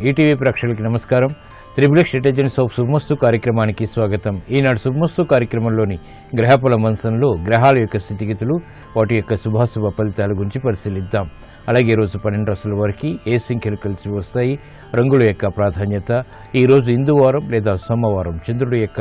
ETV ప్రేక్షకులకు నమస్కారం. Triplex intelligence of శుభమస్తు కార్యక్రమానికి స్వాగతం. ఈనాడు శుభమస్తు కార్యక్రమంలోని గ్రహఫల మంచంలో గ్రహాల యొక్క స్థితిగతులు, వాటి యొక్క శుభాశుభ ఫలితాల గురించి పరిశీలిద్దాం. అలాగే ఈరోజు 12 రాశుల వారికి ఏ సంఖ్యలు కలిసి వస్తాయి, రంగుల యొక్క ప్రాధాన్యత, ఈరోజు ఇందువారం లేదా సోమవారం చంద్రుడి యొక్క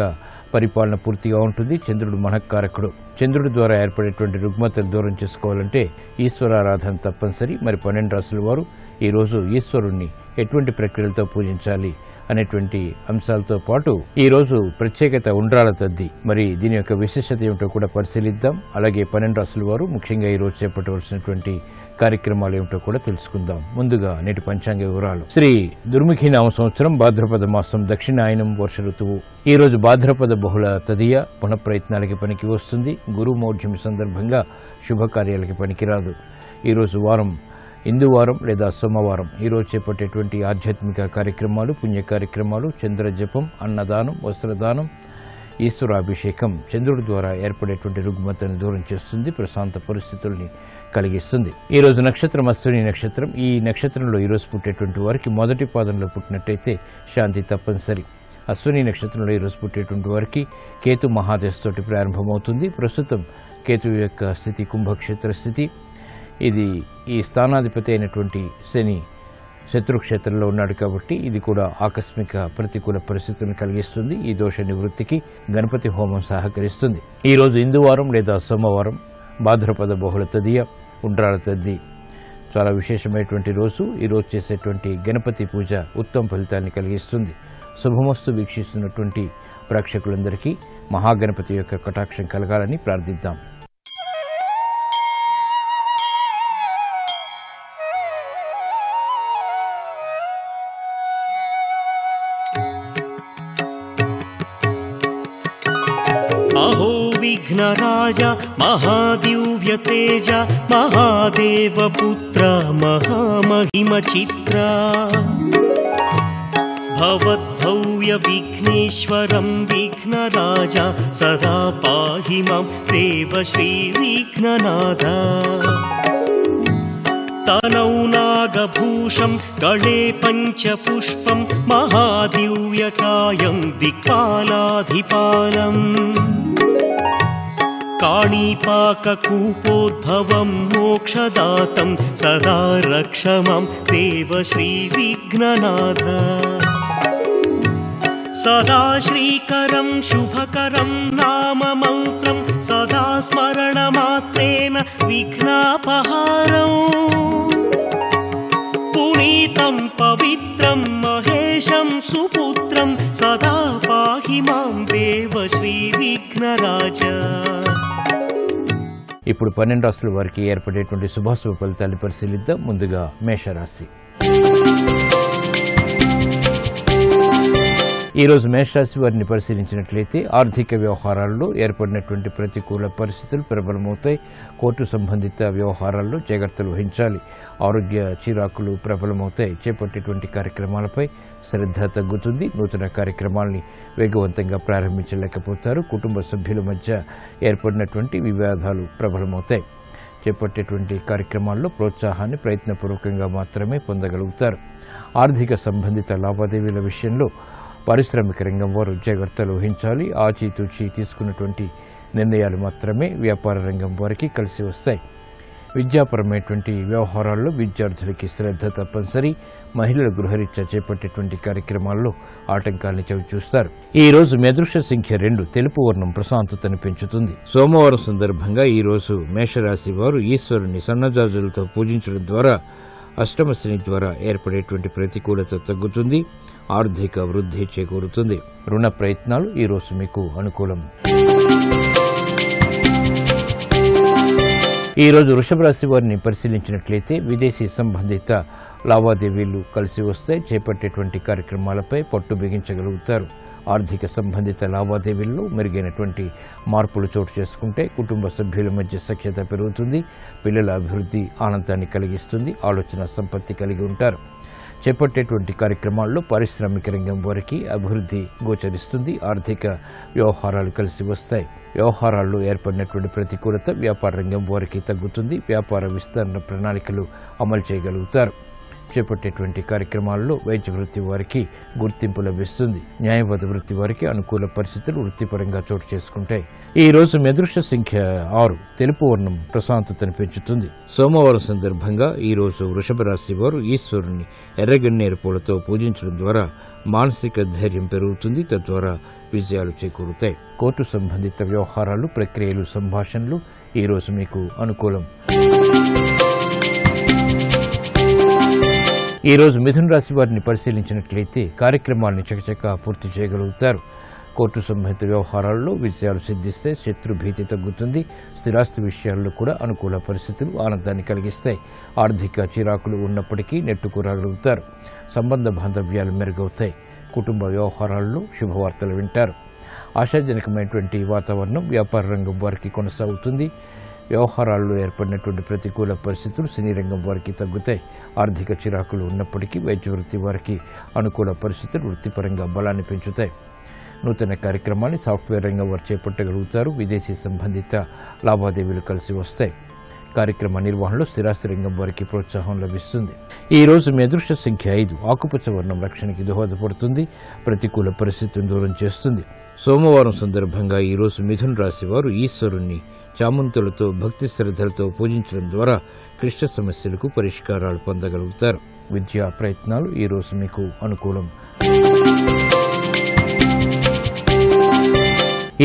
పరిపాలన పూర్తిగా ఉంటుంది. చంద్రుడు మనఃకారకుడు. చంద్రుడి ద్వారా ఏర్పడేటువంటి రుగ్మతలు దూరం చేసుకోవాలంటే ఈశ్వరారాధన తప్పనిసరి. మరి 12 రాశుల వారు ఈరోజు ఈశ్వరుణ్ణి ఎటువంటి ప్రక్రియలతో పూజించాలి అనేటువంటి అంశాలతో పాటు ఈరోజు ప్రత్యేకత ఉండ్రాల తద్ది, మరి దీని యొక్క విశిష్టత ఏమిటో కూడా పరిశీలిద్దాం. అలాగే 12 రాశుల వారు ముఖ్యంగా ఈరోజు చేపట్టవలసినటువంటి కార్యక్రమాలు ఏమిటో కూడా తెలుసుకుందాం. ముందుగా నేటి పంచాంగ వివరాలు. శ్రీ దుర్ముఖి నామ సంవత్సరం భాద్రపద మాసం దక్షిణాయనం వర్ష ఋతువు. ఈ రోజు భాద్రపద బహుళ తదియ పునఃప్రయత్నాలకి పనికి వస్తుంది. గురు మౌఢ్యం సందర్భంగా శుభకార్యాలకి పనికిరాదు. ఈరోజు వారం ఇందువారం లేదా సోమవారం. ఈరోజు చేపట్టేటువంటి ఆధ్యాత్మిక కార్యక్రమాలు, పుణ్య కార్యక్రమాలు, చంద్ర జపం, అన్నదానం, వస్త్రదానం, ఈశ్వరాభిషేకం చంద్రుడి ద్వారా ఏర్పడేటువంటి రుగ్మతను దూరం చేస్తుంది, ప్రశాంత పరిస్థితుల్ని కలిగిస్తుంది. ఈరోజు నక్షత్రం అశ్విని నక్షత్రం. ఈ నక్షత్రంలో ఈరోజు పుట్టేటువంటి వారికి మొదటి పాదంలో పుట్టినట్టయితే శాంతి తప్పనిసరి. అశ్విని నక్షత్రంలో ఈరోజు పుట్టేటువంటి వారికి కేతు మహాదశతోటి ప్రారంభమవుతుంది. ప్రస్తుతం కేతు యొక్క స్థితి కుంభక్షేత్ర స్థితి. ఇది ఈ స్థానాధిపతి అయినటువంటి శని శత్రుక్షేత్రంలో ఉన్నాడు కాబట్టి ఇది కూడా ఆకస్మిక ప్రతికూల పరిస్థితులను కలిగిస్తుంది. ఈ దోష నివృత్తికి గణపతి హోమం సహకరిస్తుంది. ఈరోజు ఇందువారం లేదా సోమవారం భాద్రపద బహుళ తదియ ఉండ్రాల తద్ది చాలా విశేషమైనటువంటి రోజు. ఈరోజు చేసేటువంటి గణపతి పూజ ఉత్తమ ఫలితాన్ని కలిగిస్తుంది. శుభమస్తు వీక్షిస్తున్నటువంటి ప్రేక్షకులందరికీ మహాగణపతి యొక్క కటాక్షం కలగాలని ప్రార్థిద్దాం. अहो विघ्नराज महादिव्यतेज महादेवपुत्र महामहिमचित्रा भवद्भव्यविघ्नेश्वरं विघ्नराज सदा पाहि मां देव श्रीविघ्ननाथ। तनौ नागभूषं गले पञ्चपुष्पं महादिव्यकायं दिक्पालाधिपालम् काणीपाककूपोद्भवं मोक्षदातं सदा रक्ष मां देव श्रीविघ्ननाथ। सदा श्रीकरं शुभकरं नाम मन्त्रं सदा स्मरणमात्रेण विघ्नापहारम् पुनीतं पवित्रं महेशं सुपुत्रं सदा पाहि मां देव श्रीविघ्नराज। ఇప్పుడు 12 రాశుల వారికి ఏర్పడేటువంటి శుభాశుభ ఫలితాన్ని పరిశీలిద్దాం. ముందుగా మేషరాశి. ఈరోజు మేషరాశి వారిని పరిశీలించినట్లయితే ఆర్థిక వ్యవహారాల్లో ఏర్పడినటువంటి ప్రతికూల పరిస్థితులు ప్రబలమవుతాయి. కోర్టు సంబంధిత వ్యవహారాల్లో జాగ్రత్తలు వహించాలి. ఆరోగ్య చిరాకులు ప్రబలమవుతాయి. చేపట్టేటువంటి కార్యక్రమాలపై శ్రద్ధ తగ్గుతుంది. నూతన కార్యక్రమాల్ని వేగవంతంగా ప్రారంభించలేకపోతారు. కుటుంబ సభ్యుల మధ్య ఏర్పడినటువంటి వివాదాలు ప్రబలమవుతాయి. చేపట్టేటువంటి కార్యక్రమాల్లో ప్రోత్సాహాన్ని ప్రయత్నపూర్వకంగా మాత్రమే పొందగలుగుతారు. ఆర్థిక సంబంధిత లావాదేవీల విషయంలో పారిశ్రామిక రంగం వారు జాగ్రత్తలు వహించాలి. ఆచితూచి తీసుకున్నటువంటి నిర్ణయాలు మాత్రమే వ్యాపార రంగం వారికి కలిసి వస్తాయి. విద్యాపరమైనటువంటి వ్యవహారాల్లో విద్యార్థులకి శ్రద్ధ తప్పనిసరి. మహిళల గృహరీత్యా చేపట్టేటువంటి కార్యక్రమాల్లో ఆటంకాలను చవిచూస్తారు. ఈ రోజు మీ అదృష్ట సంఖ్య 2. తెలుపు వర్ణం ప్రశాంతతను పెంచుతుంది. సోమవారం సందర్భంగా ఈ రోజు మేషరాశి వారు ఈశ్వరుని సన్నజాజులతో పూజించడం ద్వారా అష్టమ శని ద్వారా ఏర్పడేటువంటి ప్రతికూలత తగ్గుతుంది. ఆర్థిక వృద్ధి చేకూరుతుంది. రుణ ప్రయత్నాలు ఈ రోజు మీకు అనుకూలం. ఈ రోజు వృషభ రాశి వారిని పరిశీలించినట్లయితే విదేశీ సంబంధిత లావాదేవీలు కలిసి వస్తాయి. చేపట్టేటువంటి కార్యక్రమాలపై పట్టు బిగించగలుగుతారు. ఆర్థిక సంబంధిత లావాదేవీల్లో మెరుగైనటువంటి మార్పులు చోటు చేసుకుంటే కుటుంబ సభ్యుల మధ్య సఖ్యత పెరుగుతుంది. పిల్లల అభివృద్ధి ఆనందాన్ని కలిగిస్తుంది. ఆలోచన సంపత్తి కలిగి ఉంటారు. చేపట్టేటువంటి కార్యక్రమాల్లో పారిశ్రామిక రంగం వారికి అభివృద్ధి గోచరిస్తుంది. ఆర్థిక వ్యవహారాలు కలిసి వస్తాయి. వ్యవహారాల్లో ఏర్పడినటువంటి ప్రతికూలత వ్యాపార రంగం వారికి తగ్గుతుంది. వ్యాపార విస్తరణ ప్రణాళికలు అమలు చేయగలుగుతారు. చేపట్టేటువంటి కార్యక్రమాల్లో వైద్య వృత్తి వారికి గుర్తింపు లభిస్తుంది. న్యాయవాద వృత్తి వారికి అనుకూల పరిస్థితులు వృత్తిపరంగా చోటు చేసుకుంటాయి. ఈ రోజు మీ అదృష్ట సంఖ్య 6. తెలుపు వర్ణం ప్రశాంతతను పెంచుతుంది. సోమవారం సందర్భంగా ఈ రోజు వృషభ రాశి వారు ఈశ్వరుని ఎర్రగన్నేరు పూలతో పూజించడం ద్వారా మానసిక ధైర్యం పెరుగుతుంది. తద్వారా విజయాలు చేకూరుతాయి. కోర్టు సంబంధిత వ్యవహారాలు, ప్రక్రియలు, సంభాషణలు ఈ రోజు మీకు అనుకూలం. ఈ రోజు మిథున రాశి వారిని పరిశీలించినట్లయితే కార్యక్రమాలను చకచకా పూర్తి చేయగలుగుతారు. కోర్టు సంబంధిత వ్యవహారాల్లో విజయాలు సిద్ధిస్తే శత్రు భీతి తగ్గుతుంది. స్థిరాస్తి విషయాల్లో కూడా అనుకూల పరిస్థితులు ఆనందాన్ని కలిగిస్తాయి. ఆర్థిక చిరాకులు ఉన్నప్పటికీ నెట్టుకు రాగలుగుతారు. సంబంధ బాంధవ్యాలు మెరుగవుతాయి. కుటుంబ వ్యవహారాల్లో శుభవార్తలు వింటారు. ఆశాజనకమైనటువంటి వాతావరణం వ్యాపార రంగం వారికి కొనసాగుతుంది. వ్యవహారాల్లో ఏర్పడినటువంటి ప్రతికూల పరిస్థితులు సినీ రంగం వారికి తగ్గుతాయి. ఆర్థిక చిరాకులు ఉన్నప్పటికీ వైద్య వృత్తి వారికి అనుకూల పరిస్థితులు వృత్తిపరంగా బలాన్ని పెంచుతాయి. నూతన కార్యక్రమాన్ని సాఫ్ట్వేర్ రంగం వారు చేపట్టగలుగుతారు. విదేశీ సంబంధిత లావాదేవీలు కలిసి వస్తాయి. కార్యక్రమ నిర్వహణలో స్థిరాస్తి రంగం వారికి ప్రోత్సాహం లభిస్తుంది. ఈ రోజు మీ అదృష్ట సంఖ్య 5. ఆకుపచ్చ వర్ణం రక్షణకి దోహదపడుతుంది. ప్రతికూల పరిస్థితులను దూరం చేస్తుంది. సోమవారం సందర్భంగా ఈ రోజు మిథున రాశి వారు ఈశ్వరుణ్ణి చామంతులతో భక్తి శ్రద్ధలతో పూజించడం ద్వారా క్లిష్ట సమస్యలకు పరిష్కారాలు పొందగలుగుతారు. విద్యా ప్రయత్నాలు ఈ రోజు మీకు అనుకూలం.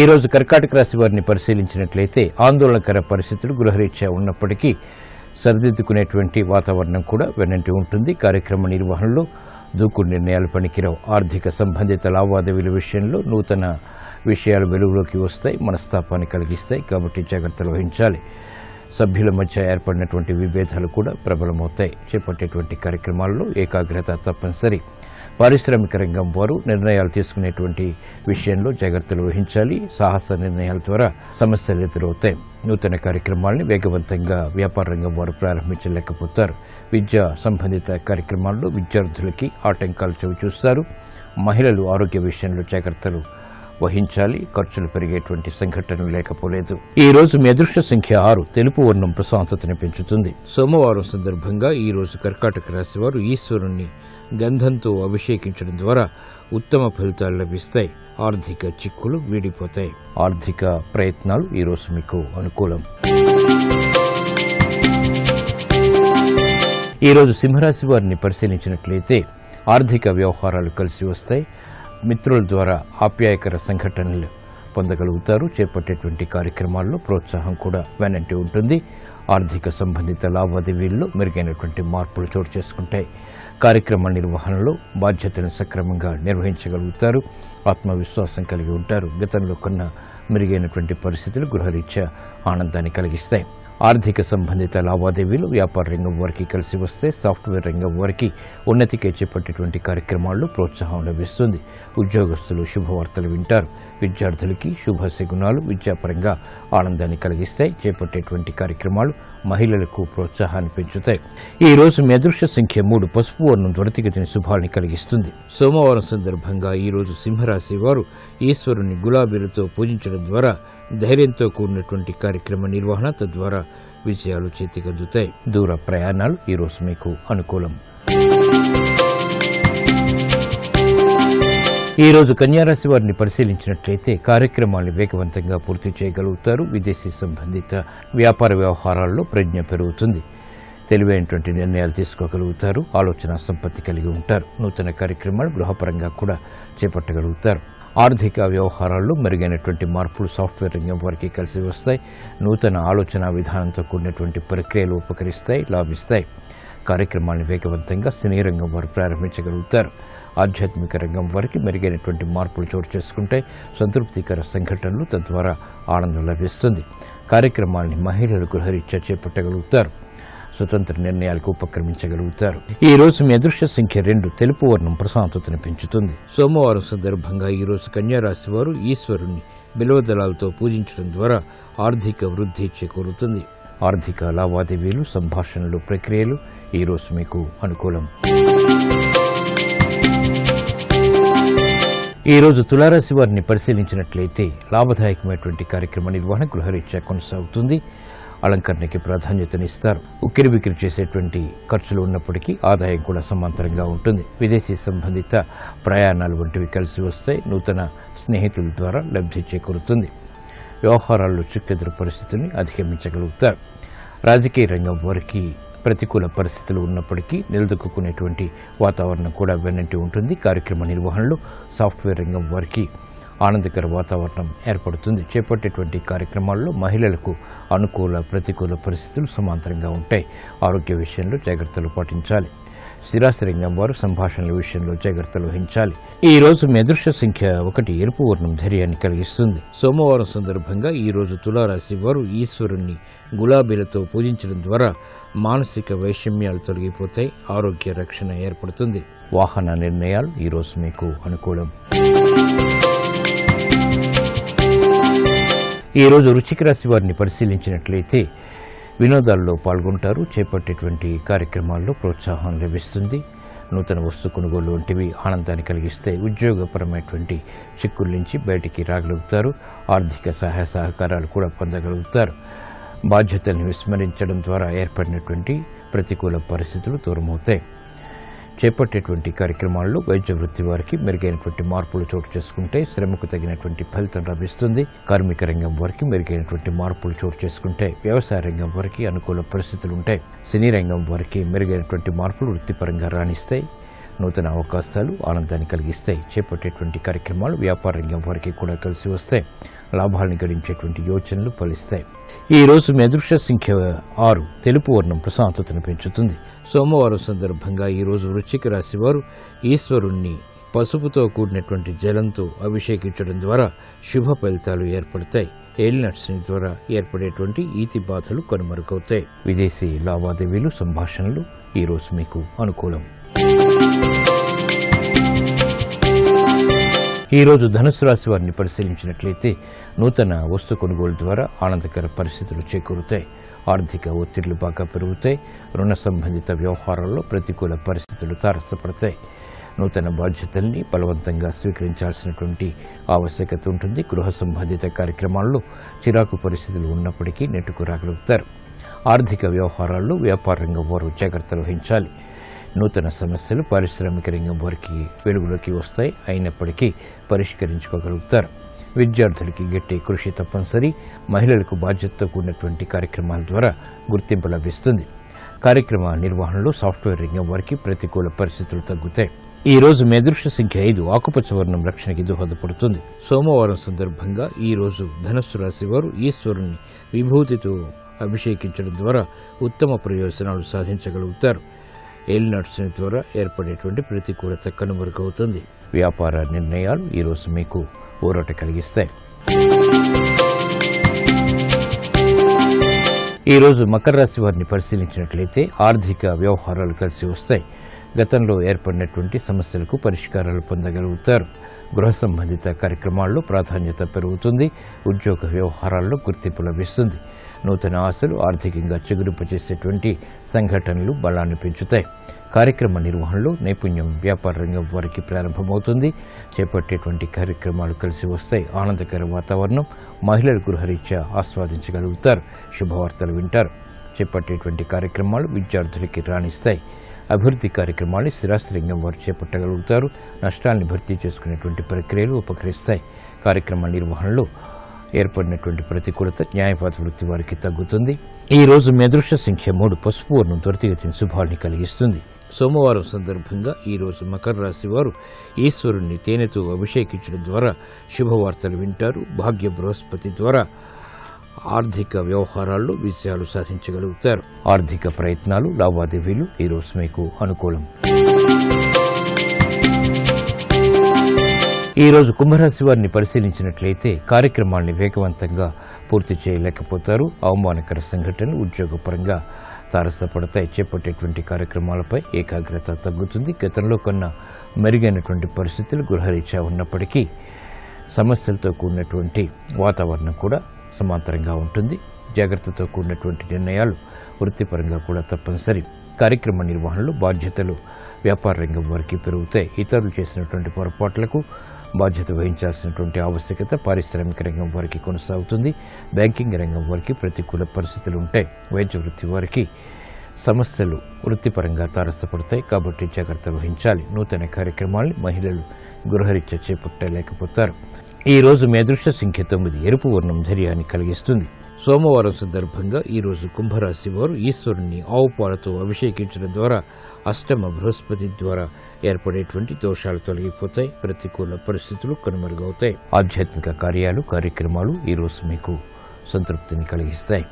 ఈ రోజు కర్కాటక రాశి వారిని పరిశీలించినట్లయితే ఆందోళనకర పరిస్థితులు గృహరీత్యా ఉన్నప్పటికీ సరిదిద్దుకునేటువంటి వాతావరణం కూడా వెన్నంటి ఉంటుంది. కార్యక్రమ నిర్వహణలో దూకుడు నిర్ణయాలు పనికిరావు. ఆర్థిక సంబంధిత లావాదేవీల విషయంలో నూతన విషయాలు వెలుగులోకి వస్తాయి. మనస్తాపాన్ని కలిగిస్తాయి. కాబట్టి జాగ్రత్తలు వహించాలి. సభ్యుల మధ్య ఏర్పడినటువంటి విభేదాలు కూడా ప్రబలమవుతాయి. చేపట్టేటువంటి కార్యక్రమాల్లో ఏకాగ్రత తప్పనిసరి. పారిశ్రామిక రంగం వారు నిర్ణయాలు తీసుకునేటువంటి విషయంలో జాగ్రత్తలు వహించాలి. సాహస నిర్ణయాల ద్వారా సమస్యలు ఎదురవుతాయి. నూతన కార్యక్రమాలని వేగవంతంగా వ్యాపార రంగం వారు ప్రారంభించలేకపోతారు. విద్యా సంబంధిత కార్యక్రమాల్లో విద్యార్థులకి ఆటంకాలు చవిచూస్తారు. మహిళలు ఆరోగ్య విషయంలో జాగ్రత్తలు వహించాలి. ఖర్చులు పెరిగేటువంటి సంఘటనలు లేకపోలేదు. ఈ రోజు మీ అదృష్ట సంఖ్య 6. తెలుపు వర్ణం ప్రశాంతతను పెంచుతుంది. సోమవారం సందర్భంగా ఈ రోజు కర్కాటక రాశి వారు ఈశ్వరుణ్ణి గంధంతో అభిషేకించడం ద్వారా ఉత్తమ ఫలితాలు లభిస్తాయి. ఆర్థిక చిక్కులు వీడిపోతాయి. ఆర్థిక ప్రయత్నాలు ఈ రోజు మీకు అనుకూలం. ఈ రోజు సింహరాశి వారిని పరిశీలించినట్లయితే ఆర్థిక వ్యవహారాలు కలిసి వస్తాయి. మిత్రుల ద్వారా ఆప్యాయకర సంఘటనలు పొందగలుగుతారు. చేపట్టేటువంటి కార్యక్రమాల్లో ప్రోత్సాహం కూడా వెనంటి ఉంటుంది. ఆర్థిక సంబంధిత లావాదేవీల్లో మెరుగైనటువంటి మార్పులు చోటు చేసుకుంటాయి. కార్యక్రమ నిర్వహణలో బాధ్యతలను సక్రమంగా నిర్వహించగలుగుతారు. ఆత్మవిశ్వాసం కలిగి ఉంటారు. గతంలో కన్నా మెరుగైనటువంటి పరిస్థితులు గృహరీత్యా ఆనందాన్ని కలిగిస్తాయి. ఆర్థిక సంబంధిత లావాదేవీలు వ్యాపార రంగం వారికి కలిసి వస్తే సాఫ్ట్వేర్ రంగం వారికి ఉన్నతికి చేపట్టేటువంటి కార్యక్రమాల్లో ప్రోత్సాహం లభిస్తుంది. ఉద్యోగస్తులు శుభవార్తలు వింటారు. విద్యార్థులకి శుభ శకునాలు విద్యాపరంగా ఆనందాన్ని కలిగిస్తాయి. చేపట్టేటువంటి కార్యక్రమాలు మహిళలకు ప్రోత్సాహాన్ని పెంచుతాయి. ఈ రోజు మీ అదృష్ట సంఖ్య 3. పసుపు వర్ణం త్వరితగతిని శుభాన్ని కలిగిస్తుంది. సోమవారం సందర్భంగా ఈ రోజు సింహరాశి వారు ఈశ్వరుని గులాబీలతో పూజించడం ద్వారా ధైర్యంతో కూడినటువంటి కార్యక్రమ నిర్వహణ తద్వారా విజయాలు చేతికందుతాయి. దూర ప్రయాణాలు ఈ రోజు మీకు అనుకూలం. ఈ రోజు కన్యారాశి వారిని పరిశీలించినట్లయితే కార్యక్రమాలను వేగవంతంగా పూర్తి చేయగలుగుతారు. విదేశీ సంబంధిత వ్యాపార వ్యవహారాల్లో ప్రజ్ఞ పెరుగుతుంది. తెలివైనటువంటి నిర్ణయాలు తీసుకోగలుగుతారు. ఆలోచన సంపత్తి కలిగి ఉంటారు. నూతన కార్యక్రమాలు గృహపరంగా కూడా చేపట్టగలుగుతారు. ఆర్థిక వ్యవహారాల్లో మెరుగైనటువంటి మార్పులు సాఫ్ట్వేర్ రంగం వారికి కలిసి వస్తాయి. నూతన ఆలోచన విధానంతో కూడినటువంటి ప్రక్రియలు ఉపకరిస్తాయి, లాభిస్తాయి. కార్యక్రమాలను వేగవంతంగా సినీ రంగం వారు ప్రారంభించగలుగుతారు. ఆధ్యాత్మిక రంగం వారికి మెరుగైనటువంటి మార్పులు చోటు చేసుకుంటాయి. సంతృప్తికర సంఘటనలు తద్వారా ఆనందం లభిస్తుంది. కార్యక్రమాన్ని మహిళలు గృహరీత్యా చేపట్టగలుగుతారు. స్వతంత్ర నిర్ణయాలకు ఉపక్రమించగలుగుతారు. ఈ రోజు మీ అదృష్ట సంఖ్య 2. తెలుపు వర్ణం ప్రశాంతతను పెంచుతుంది. సోమవారం సందర్భంగా ఈ రోజు కన్యారాశి వారు ఈశ్వరుణ్ణి బిల్వదళాలతో పూజించడం ద్వారా ఆర్థిక వృద్ధి చేకూరుతుంది. ఆర్థిక లావాదేవీలు, సంభాషణలు, ప్రక్రియలు ఈ రోజు మీకు అనుకూలం. ఈ రోజు తులారాశి వారిని పరిశీలించినట్లయితే లాభదాయకమైనటువంటి కార్యక్రమ నిర్వహణ గృహరీత్యా కొనసాగుతుంది. అలంకరణకి ప్రాధాన్యతనిస్తారు. ఉక్కిరి బిక్కిరి చేసేటువంటి ఖర్చులు ఉన్నప్పటికీ ఆదాయం కూడా సమాంతరంగా ఉంటుంది. విదేశీ సంబంధిత ప్రయాణాలు వంటివి కలిసి వస్తాయి. నూతన స్నేహితుల ద్వారా లబ్ధి చేకూరుతుంది. వ్యవహారాల్లో చుక్కెదురు పరిస్థితుల్ని అధిగమించగలుగుతారు. రాజకీయ రంగం వారికి ప్రతికూల పరిస్థితులు ఉన్నప్పటికీ నిలదొక్కునేటువంటి వాతావరణం కూడా వెన్నంటి ఉంటుంది. కార్యక్రమ నిర్వహణలో సాఫ్ట్వేర్ రంగం వారికి ఆనందకర వాతావరణం ఏర్పడుతుంది. చేపట్టేటువంటి కార్యక్రమాల్లో మహిళలకు అనుకూల ప్రతికూల పరిస్థితులు సమాంతరంగా ఉంటాయి. ఆరోగ్య విషయంలో జాగ్రత్తలు పాటించాలి. స్థిరాస్తి రంగం వారు సంభాషణల విషయంలో జాగ్రత్తలు వహించాలి. ఈ రోజు మీ అదృష్ట సంఖ్య 1. ఎరుపు వర్ణం ధైర్యాన్ని కలిగిస్తుంది. సోమవారం సందర్భంగా ఈ రోజు తులారాశి వారు ఈశ్వరుణ్ణి గులాబీలతో పూజించడం ద్వారా మానసిక వైషమ్యాలు తొలగిపోతాయి. ఆరోగ్య రక్షణ ఏర్పడుతుంది. వాహన నిర్ణయాలు ఈ రోజు మీకు అనుకూలం. ఈ రోజు వృశ్చిక రాశి వారిని పరిశీలించినట్లయితే వినోదాల్లో పాల్గొంటారు. చేపట్టేటువంటి కార్యక్రమాల్లో ప్రోత్సాహం లభిస్తుంది. నూతన వస్తు కొనుగోలు వంటివి ఆనందాన్ని కలిగిస్తాయి. ఉద్యోగపరమైనటువంటి చిక్కుల నుంచి బయటికి రాగలుగుతారు. ఆర్థిక సహాయ సహకారాలు కూడా పొందగలుగుతారు. బాధ్యతల్ని విస్మరించడం ద్వారా ఏర్పడినటువంటి ప్రతికూల పరిస్థితులు దూరమవుతాయి. చేపట్టేటువంటి కార్యక్రమాల్లో వైద్య వృత్తి వారికి మెరుగైనటువంటి మార్పులు చోటు చేసుకుంటే శ్రమకు తగినటువంటి ఫలితం లభిస్తుంది. కార్మిక రంగం వారికి మెరుగైనటువంటి మార్పులు చోటు చేసుకుంటే వ్యవసాయ రంగం వారికి అనుకూల పరిస్థితులు ఉంటాయి. సినీ రంగం వారికి మెరుగైనటువంటి మార్పులు వృత్తిపరంగా రాణిస్తాయి. నూతన అవకాశాలు ఆనందాన్ని కలిగిస్తాయి. చేపట్టేటువంటి కార్యక్రమాలు వ్యాపార రంగం వారికి కూడా కలిసి వస్తాయి. లాభాలను గడించేటువంటి యోచనలు ఫలిస్తాయి. ఈ రోజు మీ అదృష్ట సంఖ్య 6. తెలుపు వర్ణం ప్రశాంతతను పెంచుతుంది. సోమవారం సందర్భంగా ఈ రోజు వృశ్చిక రాశి వారు ఈశ్వరుణ్ణి పసుపుతో కూడినటువంటి జలంతో అభిషేకించడం ద్వారా శుభ ఫలితాలు ఏర్పడతాయి. ఏలినాటి శని ద్వారా ఏర్పడేటువంటి ఈతి బాధలు కనుమరుగవుతాయి. విదేశీ లావాదేవీలు సంభాషణలు ఈ రోజు మీకు అనుకూలం. ఈ రోజు ధనుసు రాశి వారిని పరిశీలించినట్లయితే నూతన వస్తు కొనుగోలు ద్వారా ఆనందకర పరిస్థితులు చేకూరుతాయి. ఆర్థిక ఒత్తిళ్లు బాగా పెరుగుతాయి. రుణ సంబంధిత వ్యవహారాల్లో ప్రతికూల పరిస్థితులు తారసపడతాయి. నూతన బాధ్యతల్ని బలవంతంగా స్వీకరించాల్సినటువంటి ఆవశ్యకత ఉంటుంది. గృహ సంబంధిత కార్యక్రమాల్లో చిరాకు పరిస్థితులు ఉన్నప్పటికీ నెట్టుకు రాగలుగుతారు. ఆర్థిక వ్యవహారాల్లో వ్యాపార రంగం వారు జాగ్రత్తలు వహించాలి. నూతన సమస్యలు పారిశ్రామిక రంగం వారికి వెలుగులోకి వస్తాయి. అయినప్పటికీ పరిష్కరించుకోగలుగుతారు. విద్యార్థులకి గట్టి కృషి తప్పనిసరి. మహిళలకు బాధ్యతతో కూడినటువంటి కార్యక్రమాల ద్వారా గుర్తింపు లభిస్తుంది. కార్యక్రమ నిర్వహణలో సాఫ్ట్వేర్ రంగం వారికి ప్రతికూల పరిస్థితులు తగ్గుతాయి. ఈ రోజు మీ అదృష్ట సంఖ్య 5. ఆకుపచ్చ వర్ణం రక్షణకి దోహదపడుతుంది. సోమవారం సందర్భంగా ఈ రోజు ధనుస్సు రాశి వారు ఈశ్వరుణ్ణి విభూతితో అభిషేకించడం ద్వారా ఉత్తమ ప్రయోజనాలు సాధించగలుగుతారు. ఏలినాటి శని ద్వారా ఏర్పడేటువంటి ప్రతికూలత కనుమరుగవుతుంది. వ్యాపార నిర్ణయాలు ఈ రోజు మీకు ఊరట కలిగిస్తాయి. ఈ రోజు మకర రాశి వారిని పరిశీలించినట్లయితే ఆర్థిక వ్యవహారాలు కలిసి వస్తాయి. గతంలో ఏర్పడినటువంటి సమస్యలకు పరిష్కారాలు పొందగలుగుతారు. గృహ సంబంధిత కార్యక్రమాల్లో ప్రాధాన్యత పెరుగుతుంది. ఉద్యోగ వ్యవహారాల్లో గుర్తింపు లభిస్తుంది. నూతన ఆశలు ఆర్థికంగా చిగురింపచేసేటువంటి సంఘటనలు బలాన్ని పెంచుతాయి. కార్యక్రమ నిర్వహణలో నైపుణ్యం వ్యాపార రంగం వారికి ప్రారంభమవుతుంది. చేపట్టేటువంటి కార్యక్రమాలు కలిసి వస్తాయి. ఆనందకర వాతావరణం మహిళలు గృహరీత్యా ఆస్వాదించగలుగుతారు. శుభవార్తలు వింటారు. చేపట్టేటువంటి కార్యక్రమాలు విద్యార్థులకి రాణిస్తాయి. అభివృద్ధి కార్యక్రమాలు స్థిరాస్తి రంగం వారు చేపట్టగలుగుతారు. నష్టాన్ని భర్తీ చేసుకునేటువంటి ప్రక్రియలు ఉపకరిస్తాయి. కార్యక్రమ నిర్వహణలో ఏర్పడినటువంటి ప్రతికూలత న్యాయవాద వృత్తి వారికి తగ్గుతుంది. ఈ రోజు మీ అదృష్ట సంఖ్య 3. పసుపు వర్ణం త్వరితగతిన శుభాల్ని కలిగిస్తుంది. సోమవారం సందర్భంగా ఈ రోజు మకర రాశి వారు ఈశ్వరుణ్ణి తేనెతో అభిషేకించడం ద్వారా శుభవార్తలు వింటారు. భాగ్య బృహస్పతి ద్వారా ఆర్థిక వ్యవహారాల్లో విజయాలు సాధించగలుగుతారు. ఆర్థిక ప్రయత్నాలు లావాదేవీలు ఈ రోజు మీకు అనుకూలం. ఈ రోజు కుంభరాశి వారిని పరిశీలించినట్లయితే కార్యక్రమాల్ని వేగవంతంగా పూర్తి చేయలేకపోతారు. అవమానకర సంఘటనలు ఉద్యోగపరంగా తారసపడతాయి. చేపట్టేటువంటి కార్యక్రమాలపై ఏకాగ్రత తగ్గుతుంది. గతంలో కన్నా మెరుగైనటువంటి పరిస్థితులు గృహరీత్యా ఉన్నప్పటికీ సమస్యలతో కూడినటువంటి వాతావరణం కూడా సమాంతరంగా ఉంటుంది. జాగ్రత్తతో కూడినటువంటి నిర్ణయాలు వృత్తిపరంగా కూడా తప్పనిసరి. కార్యక్రమ నిర్వహణలో బాధ్యతలు వ్యాపార రంగం వారికి పెరుగుతాయి. ఇతరులు చేసినటువంటి పొరపాట్లకు బాధ్యత వహించాల్సినటువంటి ఆవశ్యకత పారిశ్రామిక రంగం వారికి కొనసాగుతుంది. బ్యాంకింగ్ రంగం వారికి ప్రతికూల పరిస్థితులు ఉంటాయి. వైద్య వృత్తి వారికి సమస్యలు వృత్తిపరంగా తారసపడతాయి కాబట్టి జాగ్రత్త వహించాలి. నూతన కార్యక్రమాల్ని మహిళలు గృహరీత్యా చేపట్టలేకపోతారు. ఈ రోజు మీ అదృష్ట సంఖ్య 9. ఎరుపు వర్ణం ధైర్యాన్ని కలిగిస్తుంది. సోమవారం సందర్భంగా ఈరోజు కుంభరాశి వారు ఈశ్వరుని ఆవు పాలతో అభిషేకించడం ద్వారా అష్టమ బృహస్పతి ద్వారా ఏర్పడేటువంటి దోషాలు తొలగిపోతాయి. ప్రతికూల పరిస్థితులు కనుమరుగవుతాయి. ఆధ్యాత్మిక కార్యక్రమాలు ఈరోజు మీకు సంతృప్తిని కలిగిస్తాయి.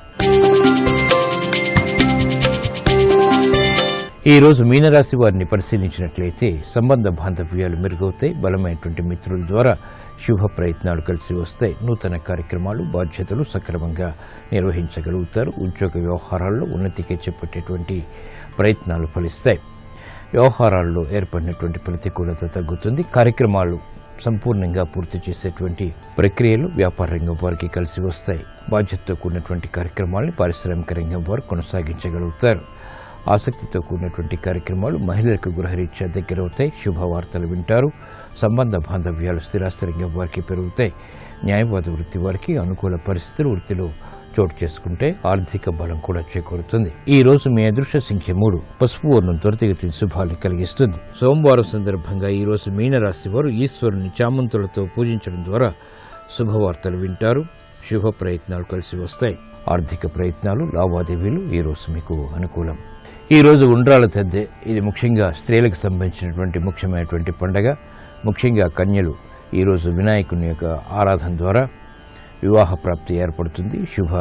ఈ రోజు మీనరాశి వారిని పరిశీలించినట్లయితే సంబంధ బాంధవ్యాలు మెరుగవుతాయి. బలమైనటువంటి మిత్రుల ద్వారా శుభ ప్రయత్నాలు కలిసి వస్తాయి. నూతన కార్యక్రమాలు బాధ్యతలు సక్రమంగా నిర్వహించగలుగుతారు. ఉద్యోగ వ్యవహారాల్లో ఉన్నతికి చేపట్టేటువంటి ప్రయత్నాలు ఫలిస్తాయి. వ్యవహారాల్లో ఏర్పడినటువంటి ప్రతికూలత తగ్గుతుంది. కార్యక్రమాలు సంపూర్ణంగా పూర్తి చేసేటువంటి ప్రక్రియలు వ్యాపార రంగం వారికి కలిసి వస్తాయి. బాధ్యతతో కూడినటువంటి కార్యక్రమాలను పారిశ్రామిక రంగం వారు కొనసాగించగలుగుతారు. ఆసక్తితో కూడినటువంటి కార్యక్రమాలు మహిళలకు గృహరీత్యా దగ్గరవుతాయి. శుభవార్తలు వింటారు. సంబంధ బాంధవ్యాలు స్థిరాస్తి రంగం వారికి పెరుగుతాయి. న్యాయవాద వృత్తి వారికి అనుకూల పరిస్థితులు వృత్తిలో చోటు చేసుకుంటే ఆర్థిక బలం కూడా చేకూరుతుంది. ఈ రోజు మీ అదృష్ట సంఖ్య 3. పసుపు వర్ణం త్వరితగతిన శుభాలు కలిగిస్తుంది. సోమవారం సందర్భంగా ఈ రోజు మీనరాశి వారు ఈశ్వరుని చామంతులతో పూజించడం ద్వారా శుభవార్తలు వింటారు. శుభ ప్రయత్నాలు కలిసి వస్తాయి. ఆర్థిక ప్రయత్నాలు లావాదేవీలు ఈ రోజు మీకు అనుకూలం. ఈ రోజు ఉండ్రాళ్ళ తద్దె. ఇది ముఖ్యంగా స్త్రీలకు సంబంధించినటువంటి ముఖ్యమైనటువంటి పండగ. ముఖ్యంగా కన్యలు ఈరోజు వినాయకుని యొక్క ఆరాధన ద్వారా వివాహ ప్రాప్తి ఏర్పడుతుంది. శుభ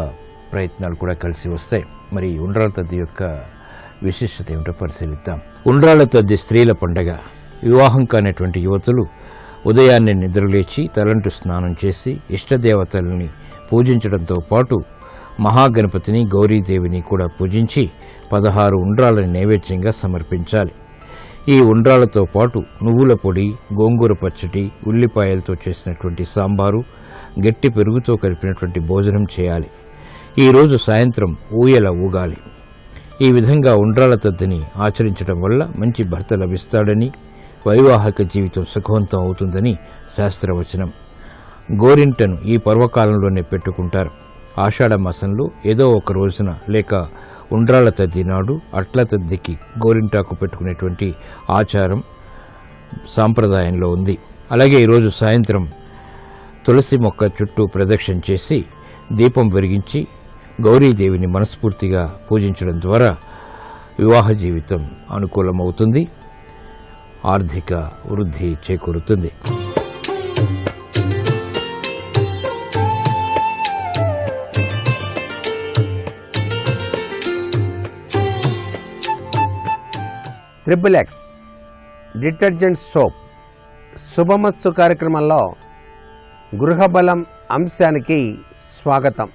ప్రయత్నాలు కూడా కలిసి వస్తాయి. మరి ఉండ్రాళ్ళ తద్ది యొక్క విశిష్టత ఏమిటో పరిశీలిద్దాం. ఉండ్రాళ్ళ తద్ది స్త్రీల పండగ. వివాహం కానటువంటి యువతులు ఉదయాన్నే నిద్రలేచి తలంటు స్నానం చేసి ఇష్టదేవతలని పూజించడంతో పాటు మహాగణపతిని గౌరీదేవిని కూడా పూజించి 16 ఉండ్రాళ్ళని నైవేద్యంగా సమర్పించాలి. ఈ ఉండ్రాళ్లతో పాటు నువ్వుల పొడి, గోంగూర పచ్చడి, ఉల్లిపాయలతో చేసినటువంటి సాంబారు, గట్టి పెరుగుతో కలిపినటువంటి భోజనం చేయాలి. ఈరోజు సాయంత్రం ఊయల ఊగాలి. ఈ విధంగా ఉండ్రాళ్ల తద్దిని ఆచరించడం వల్ల మంచి భర్త లభిస్తాడని, వైవాహిక జీవితం సుఖవంతం అవుతుందని శాస్త్రవచనం. గోరింటను ఈ పర్వకాలంలోనే పెట్టుకుంటారు. ఆషాఢ మాసంలో ఏదో ఒక రోజున లేక ఉండ్రాళ్ల తద్ది నాడు అట్ల తద్దికి గోరింటాకు పెట్టుకునేటువంటి ఆచారం సాంప్రదాయంలో ఉంది. అలాగే ఈరోజు సాయంత్రం తులసి మొక్క చుట్టూ ప్రదక్షిణ చేసి దీపం వెలిగించి గౌరీదేవిని మనస్ఫూర్తిగా పూజించడం ద్వారా వివాహ జీవితం అనుకూలమవుతుంది. ఆర్థిక వృద్ధి చేకూరుతుంది. XXX డిటర్జెంట్ సోప్ శుభమస్తు కార్యక్రమంలో గృహబలం అంశానికి స్వాగతం.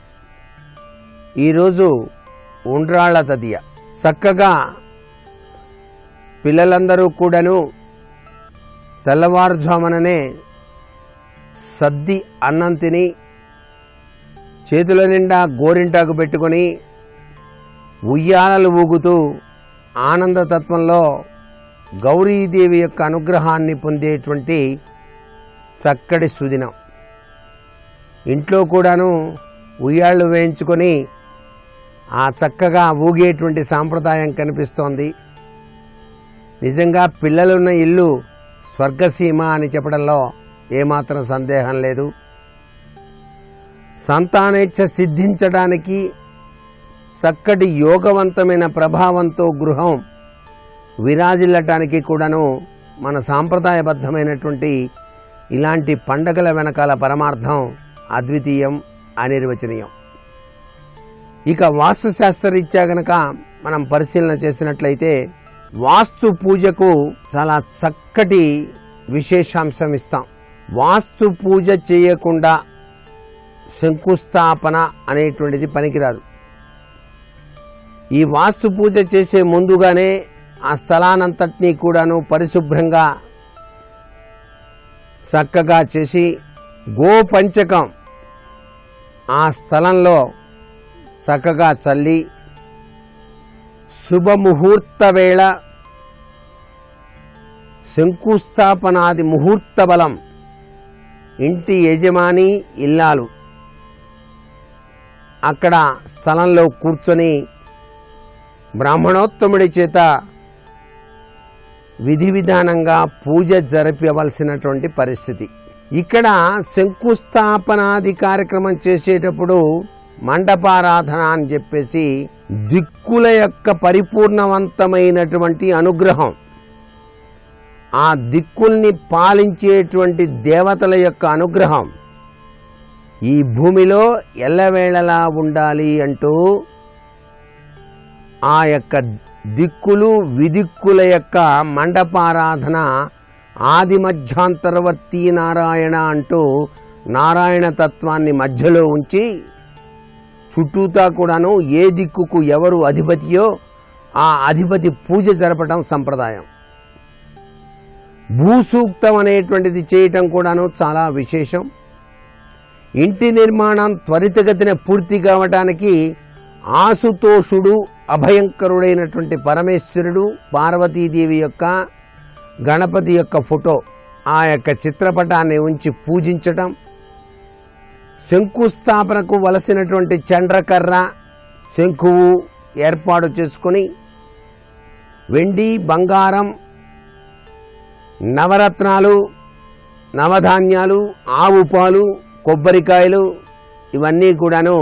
ఈరోజు ఉండ్రాళ్ల తదియ. చక్కగా పిల్లలందరూ కూడాను తెల్లవారుజాముననే సద్ది అన్నం తిని చేతుల నిండా గోరింటాకు పెట్టుకొని ఉయ్యాలలు ఊగుతూ ఆనందతత్వంలో గౌరీదేవి యొక్క అనుగ్రహాన్ని పొందేటువంటి చక్కటి సుదినం. ఇంట్లో కూడాను ఉయ్యాళ్ళు వేయించుకొని ఆ చక్కగా ఊగేటువంటి సాంప్రదాయం కనిపిస్తోంది. నిజంగా పిల్లలున్న ఇల్లు స్వర్గసీమ అని చెప్పడంలో ఏమాత్రం సందేహం లేదు. సంతానేచ్ఛ సిద్ధించడానికి చక్కటి యోగవంతమైన ప్రభావంతో గృహం విరాజిల్లటానికి కూడాను మన సాంప్రదాయబద్ధమైనటువంటి ఇలాంటి పండగల వెనకాల పరమార్థం అద్వితీయం, అనిర్వచనీయం. ఇక వాస్తుశాస్త్రరీత్యా గనక మనం పరిశీలన చేసినట్లయితే వాస్తు పూజకు చాలా చక్కటి విశేషాంశం ఇస్తాం. వాస్తు పూజ చేయకుండా శంకుస్థాపన అనేటువంటిది పనికిరాదు. ఈ వాస్తు పూజ చేసే ముందుగానే ఆ స్థలానంతటినీ కూడాను పరిశుభ్రంగా చక్కగా చేసి గోపంచకం ఆ స్థలంలో చక్కగా చల్లి శుభముహూర్త వేళ శంకుస్థాపనాది ముహూర్త బలం ఇంటి యజమాని ఇల్లాలు అక్కడ స్థలంలో కూర్చొని బ్రాహ్మణోత్తముడి చేత విధి విధానంగా పూజ జరిపవలసినటువంటి పరిస్థితి. ఇక్కడ శంకుస్థాపనాది కార్యక్రమం చేసేటప్పుడు మండపారాధన అని చెప్పేసి దిక్కుల యొక్క పరిపూర్ణవంతమైనటువంటి అనుగ్రహం, ఆ దిక్కుల్ని పాలించేటువంటి దేవతల యొక్క అనుగ్రహం ఈ భూమిలో ఎల్లవేళలా ఉండాలి అంటూ ఆ యొక్క దిక్కులు విదిక్కుల యొక్క మండపారాధన ఆది మధ్యాంతరవర్తి నారాయణ అంటూ నారాయణ తత్వాన్ని మధ్యలో ఉంచి చుట్టూతా కూడాను ఏ దిక్కుకు ఎవరు అధిపతియో ఆ అధిపతి పూజ జరపడం సంప్రదాయం. భూసూక్తం అనేటువంటిది చేయటం కూడాను చాలా విశేషం. ఇంటి నిర్మాణం త్వరితగతిన పూర్తి కావటానికి ఆశుతోషుడు అభయంకరుడైనటువంటి పరమేశ్వరుడు, పార్వతీదేవి యొక్క, గణపతి యొక్క ఫోటో ఆ యొక్క చిత్రపటాన్ని ఉంచి పూజించటం, శంకుస్థాపనకు వలసినటువంటి చండ్రకర్ర శంకువు ఏర్పాటు చేసుకొని వెండి బంగారం నవరత్నాలు నవధాన్యాలు ఆవు పాలు కొబ్బరికాయలు ఇవన్నీ కూడాను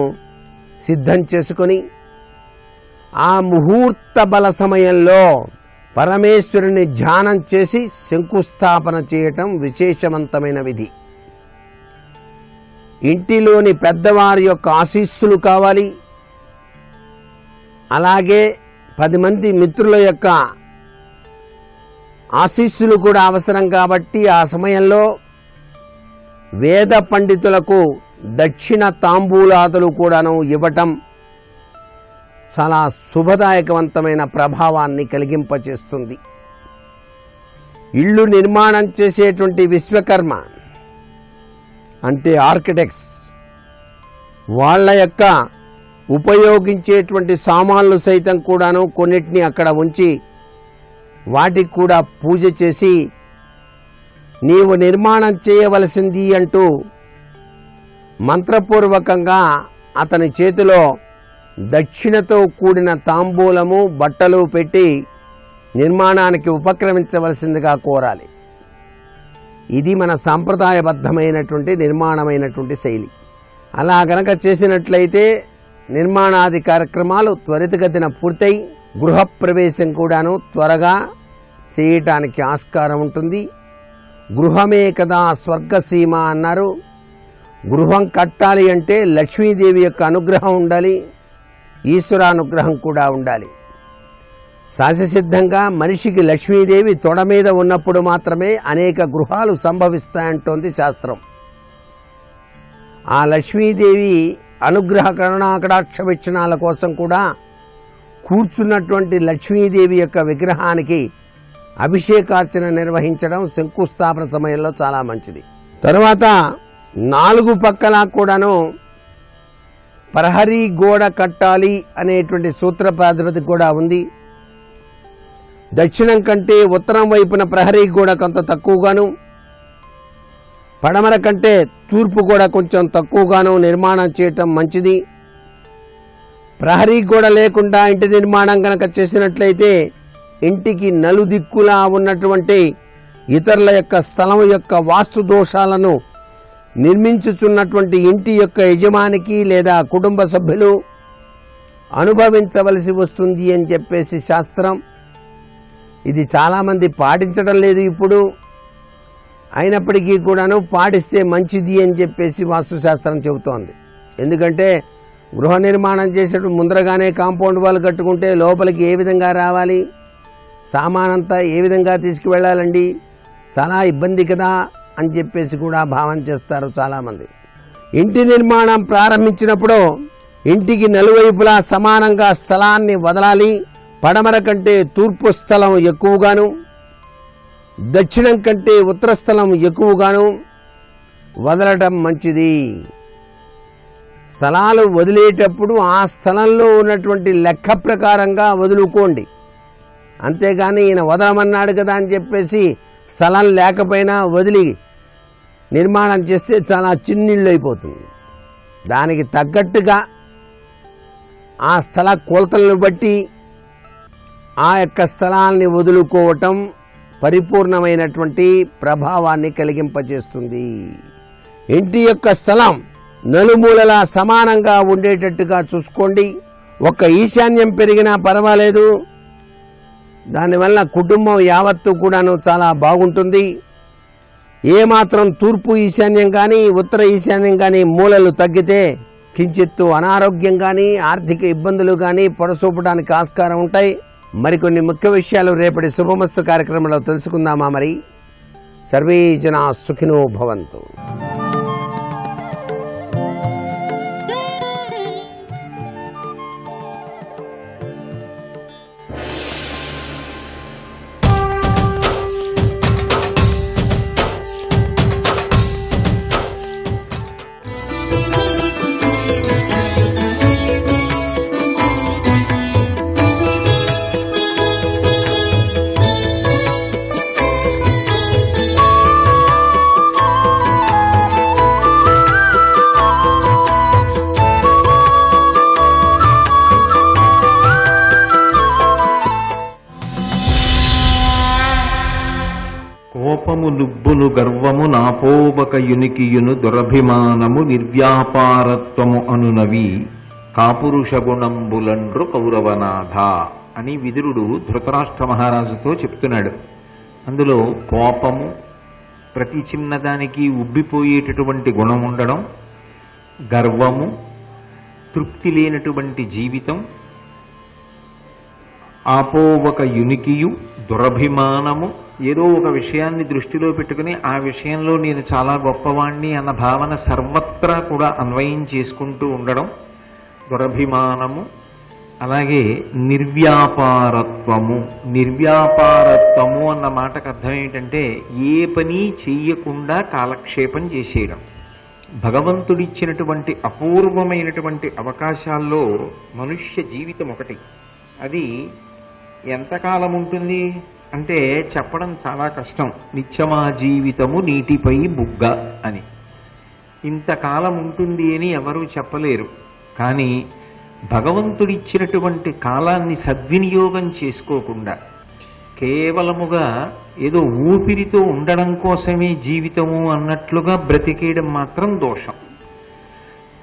సిద్ధం చేసుకొని ఆ ముహూర్త బల సమయంలో పరమేశ్వరుని ధ్యానం చేసి శంకుస్థాపన చేయటం విశేషవంతమైన విధి. ఇంటిలోని పెద్దవారి యొక్క ఆశీస్సులు కావాలి. అలాగే 10 మంది మిత్రుల యొక్క ఆశీస్సులు కూడా అవసరం కాబట్టి ఆ సమయంలో వేద పండితులకు దక్షిణ తాంబూలాదులు కూడాను ఇవ్వటం చాలా శుభదాయకవంతమైన ప్రభావాన్ని కలిగింపచేస్తుంది. ఇళ్ళు నిర్మాణం చేసేటువంటి విశ్వకర్మ అంటే ఆర్కిటెక్ట్స్ వాళ్ళ యొక్క ఉపయోగించేటువంటి సామాన్లు సైతం కూడాను కొన్నిటిని అక్కడ ఉంచి వాటికి కూడా పూజ చేసి నీవు నిర్మాణం చేయవలసింది అంటూ మంత్రపూర్వకంగా అతని చేతిలో దక్షిణతో కూడిన తాంబూలము బట్టలు పెట్టి నిర్మాణానికి ఉపక్రమించవలసిందిగా కోరాలి. ఇది మన సాంప్రదాయబద్ధమైనటువంటి నిర్మాణమైనటువంటి శైలి. అలా గనక చేసినట్లయితే నిర్మాణాది కార్యక్రమాలు త్వరితగతిన పూర్తయి గృహప్రవేశం కూడాను త్వరగా చేయటానికి ఆస్కారం ఉంటుంది. గృహమే కదా స్వర్గసీమ అన్నారు. గృహం కట్టాలి అంటే లక్ష్మీదేవి యొక్క అనుగ్రహం ఉండాలి, ఈశ్వరానుగ్రహం కూడా ఉండాలి. సహజసిద్ధంగా మనిషికి లక్ష్మీదేవి తొడ మీద ఉన్నప్పుడు మాత్రమే అనేక గృహాలు సంభవిస్తాయంటోంది శాస్త్రం. ఆ లక్ష్మీదేవి అనుగ్రహ కరుణాకటాక్ష వీక్షణాల కోసం కూడా కూర్చున్నటువంటి లక్ష్మీదేవి యొక్క విగ్రహానికి అభిషేకార్చన నిర్వహించడం శంకుస్థాపన సమయంలో చాలా మంచిది. తరువాత 4 పక్కలా కూడాను ప్రహరీ గోడ కట్టాలి అనేటువంటి సూత్ర ప్రాతిపదిక కూడా ఉంది. దక్షిణం కంటే ఉత్తరం వైపున ప్రహరీ గోడ కొంత తక్కువగాను, పడమర కంటే తూర్పు గోడ కొంచెం తక్కువగాను నిర్మాణం చేయటం మంచిది. ప్రహరీ గోడ లేకుండా ఇంటి నిర్మాణం కనుక చేసినట్లయితే ఇంటికి నలుదిక్కులా ఉన్నటువంటి ఇతరుల యొక్క స్థలం యొక్క వాస్తు దోషాలను నిర్మించుచున్నటువంటి ఇంటి యొక్క యజమానికి లేదా కుటుంబ సభ్యులు అనుభవించవలసి వస్తుంది అని చెప్పేసి శాస్త్రం. ఇది చాలామంది పాటించడం లేదు ఇప్పుడు. అయినప్పటికీ కూడాను పాటిస్తే మంచిది అని చెప్పేసి వాస్తుశాస్త్రం చెబుతోంది. ఎందుకంటే గృహ నిర్మాణం చేసేటప్పుడు ముందరగానే కాంపౌండ్ వాల్ కట్టుకుంటే లోపలికి ఏ విధంగా రావాలి, సామానంతా ఏ విధంగా తీసుకువెళ్ళాలండి, చాలా ఇబ్బంది కదా అని చెప్పేసి కూడా భావన చేస్తారు చాలామంది. ఇంటి నిర్మాణం ప్రారంభించినప్పుడు ఇంటికి నలువైపులా సమానంగా స్థలాన్ని వదలాలి. పడమర కంటే తూర్పు స్థలం ఎక్కువగాను, దక్షిణం కంటే ఉత్తర స్థలం ఎక్కువగాను వదలటం మంచిది. స్థలాలు వదిలేటప్పుడు ఆ స్థలంలో ఉన్నటువంటి లెక్క ప్రకారంగా వదులుకోండి. అంతేగాని ఈయన వదలమన్నాడు కదా అని చెప్పేసి స్థలం లేకపోయినా వదిలి నిర్మాణం చేస్తే చాలా చిన్నిళ్ళు అయిపోతుంది. దానికి తగ్గట్టుగా ఆ స్థల కొలతలను బట్టి ఆ యొక్క స్థలాన్ని వదులుకోవటం పరిపూర్ణమైనటువంటి ప్రభావాన్ని కలిగింపజేస్తుంది. ఇంటి యొక్క స్థలం నలుమూలలా సమానంగా ఉండేటట్టుగా చూసుకోండి. ఒక్క ఈశాన్యం పెరిగినా పర్వాలేదు, దానివల్ల కుటుంబం యావత్తు కూడాను చాలా బాగుంటుంది. ఏమాత్రం తూర్పు ఈశాన్యం కానీ ఉత్తర ఈశాన్యం కానీ మూలలు తగ్గితే కించిత్తు అనారోగ్యం కానీ ఆర్థిక ఇబ్బందులు కానీ పొడసూపడానికి ఆస్కారం ఉంటాయి. మరికొన్ని ముఖ్య విషయాలు రేపటి శుభమస్తు కార్యక్రమంలో తెలుసుకుందామా? మరి సర్వే జనా సుఖినో భవంతు. కోపము లుబ్బును గర్వము నాపోబక యునికియును దురభిమానము నిర్వ్యాపారత్వము అనునవి కాపురుష గుణంబులండ్రు కౌరవనాథ అని విదురుడు ధృతరాష్ట్ర మహారాజుతో చెప్తున్నాడు. అందులో కోపము, ప్రతి చిన్నదానికి ఉబ్బిపోయేటటువంటి గుణం ఉండడం, గర్వము, తృప్తి లేనటువంటి జీవితం, ఆపోవక యునికియు, దురభిమానము, ఏదో ఒక విషయాన్ని దృష్టిలో పెట్టుకుని ఆ విషయంలో నేను చాలా గొప్పవాణ్ణి అన్న భావన సర్వత్రా కూడా అన్వయం చేసుకుంటూ ఉండడం, దురభిమానము. అలాగే నిర్వ్యాపారత్వము. నిర్వ్యాపారత్వము అన్న మాటకు అర్థం ఏంటంటే ఏ పని చెయ్యకుండా కాలక్షేపం చేసేయడం. భగవంతుడిచ్చినటువంటి అపూర్వమైనటువంటి అవకాశాల్లో మనుష్య జీవితం ఒకటి. అది ఎంతకాలం ఉంటుంది అంటే చెప్పడం చాలా కష్టం. నిత్యమా జీవితము నీటిపై బుగ్గ అని. ఇంతకాలం ఉంటుంది అని ఎవరూ చెప్పలేరు. కానీ భగవంతుడిచ్చినటువంటి కాలాన్ని సద్వినియోగం చేసుకోకుండా కేవలముగా ఏదో ఊపిరితో ఉండడం కోసమే జీవితము అన్నట్లుగా బ్రతికేయడం మాత్రం దోషం.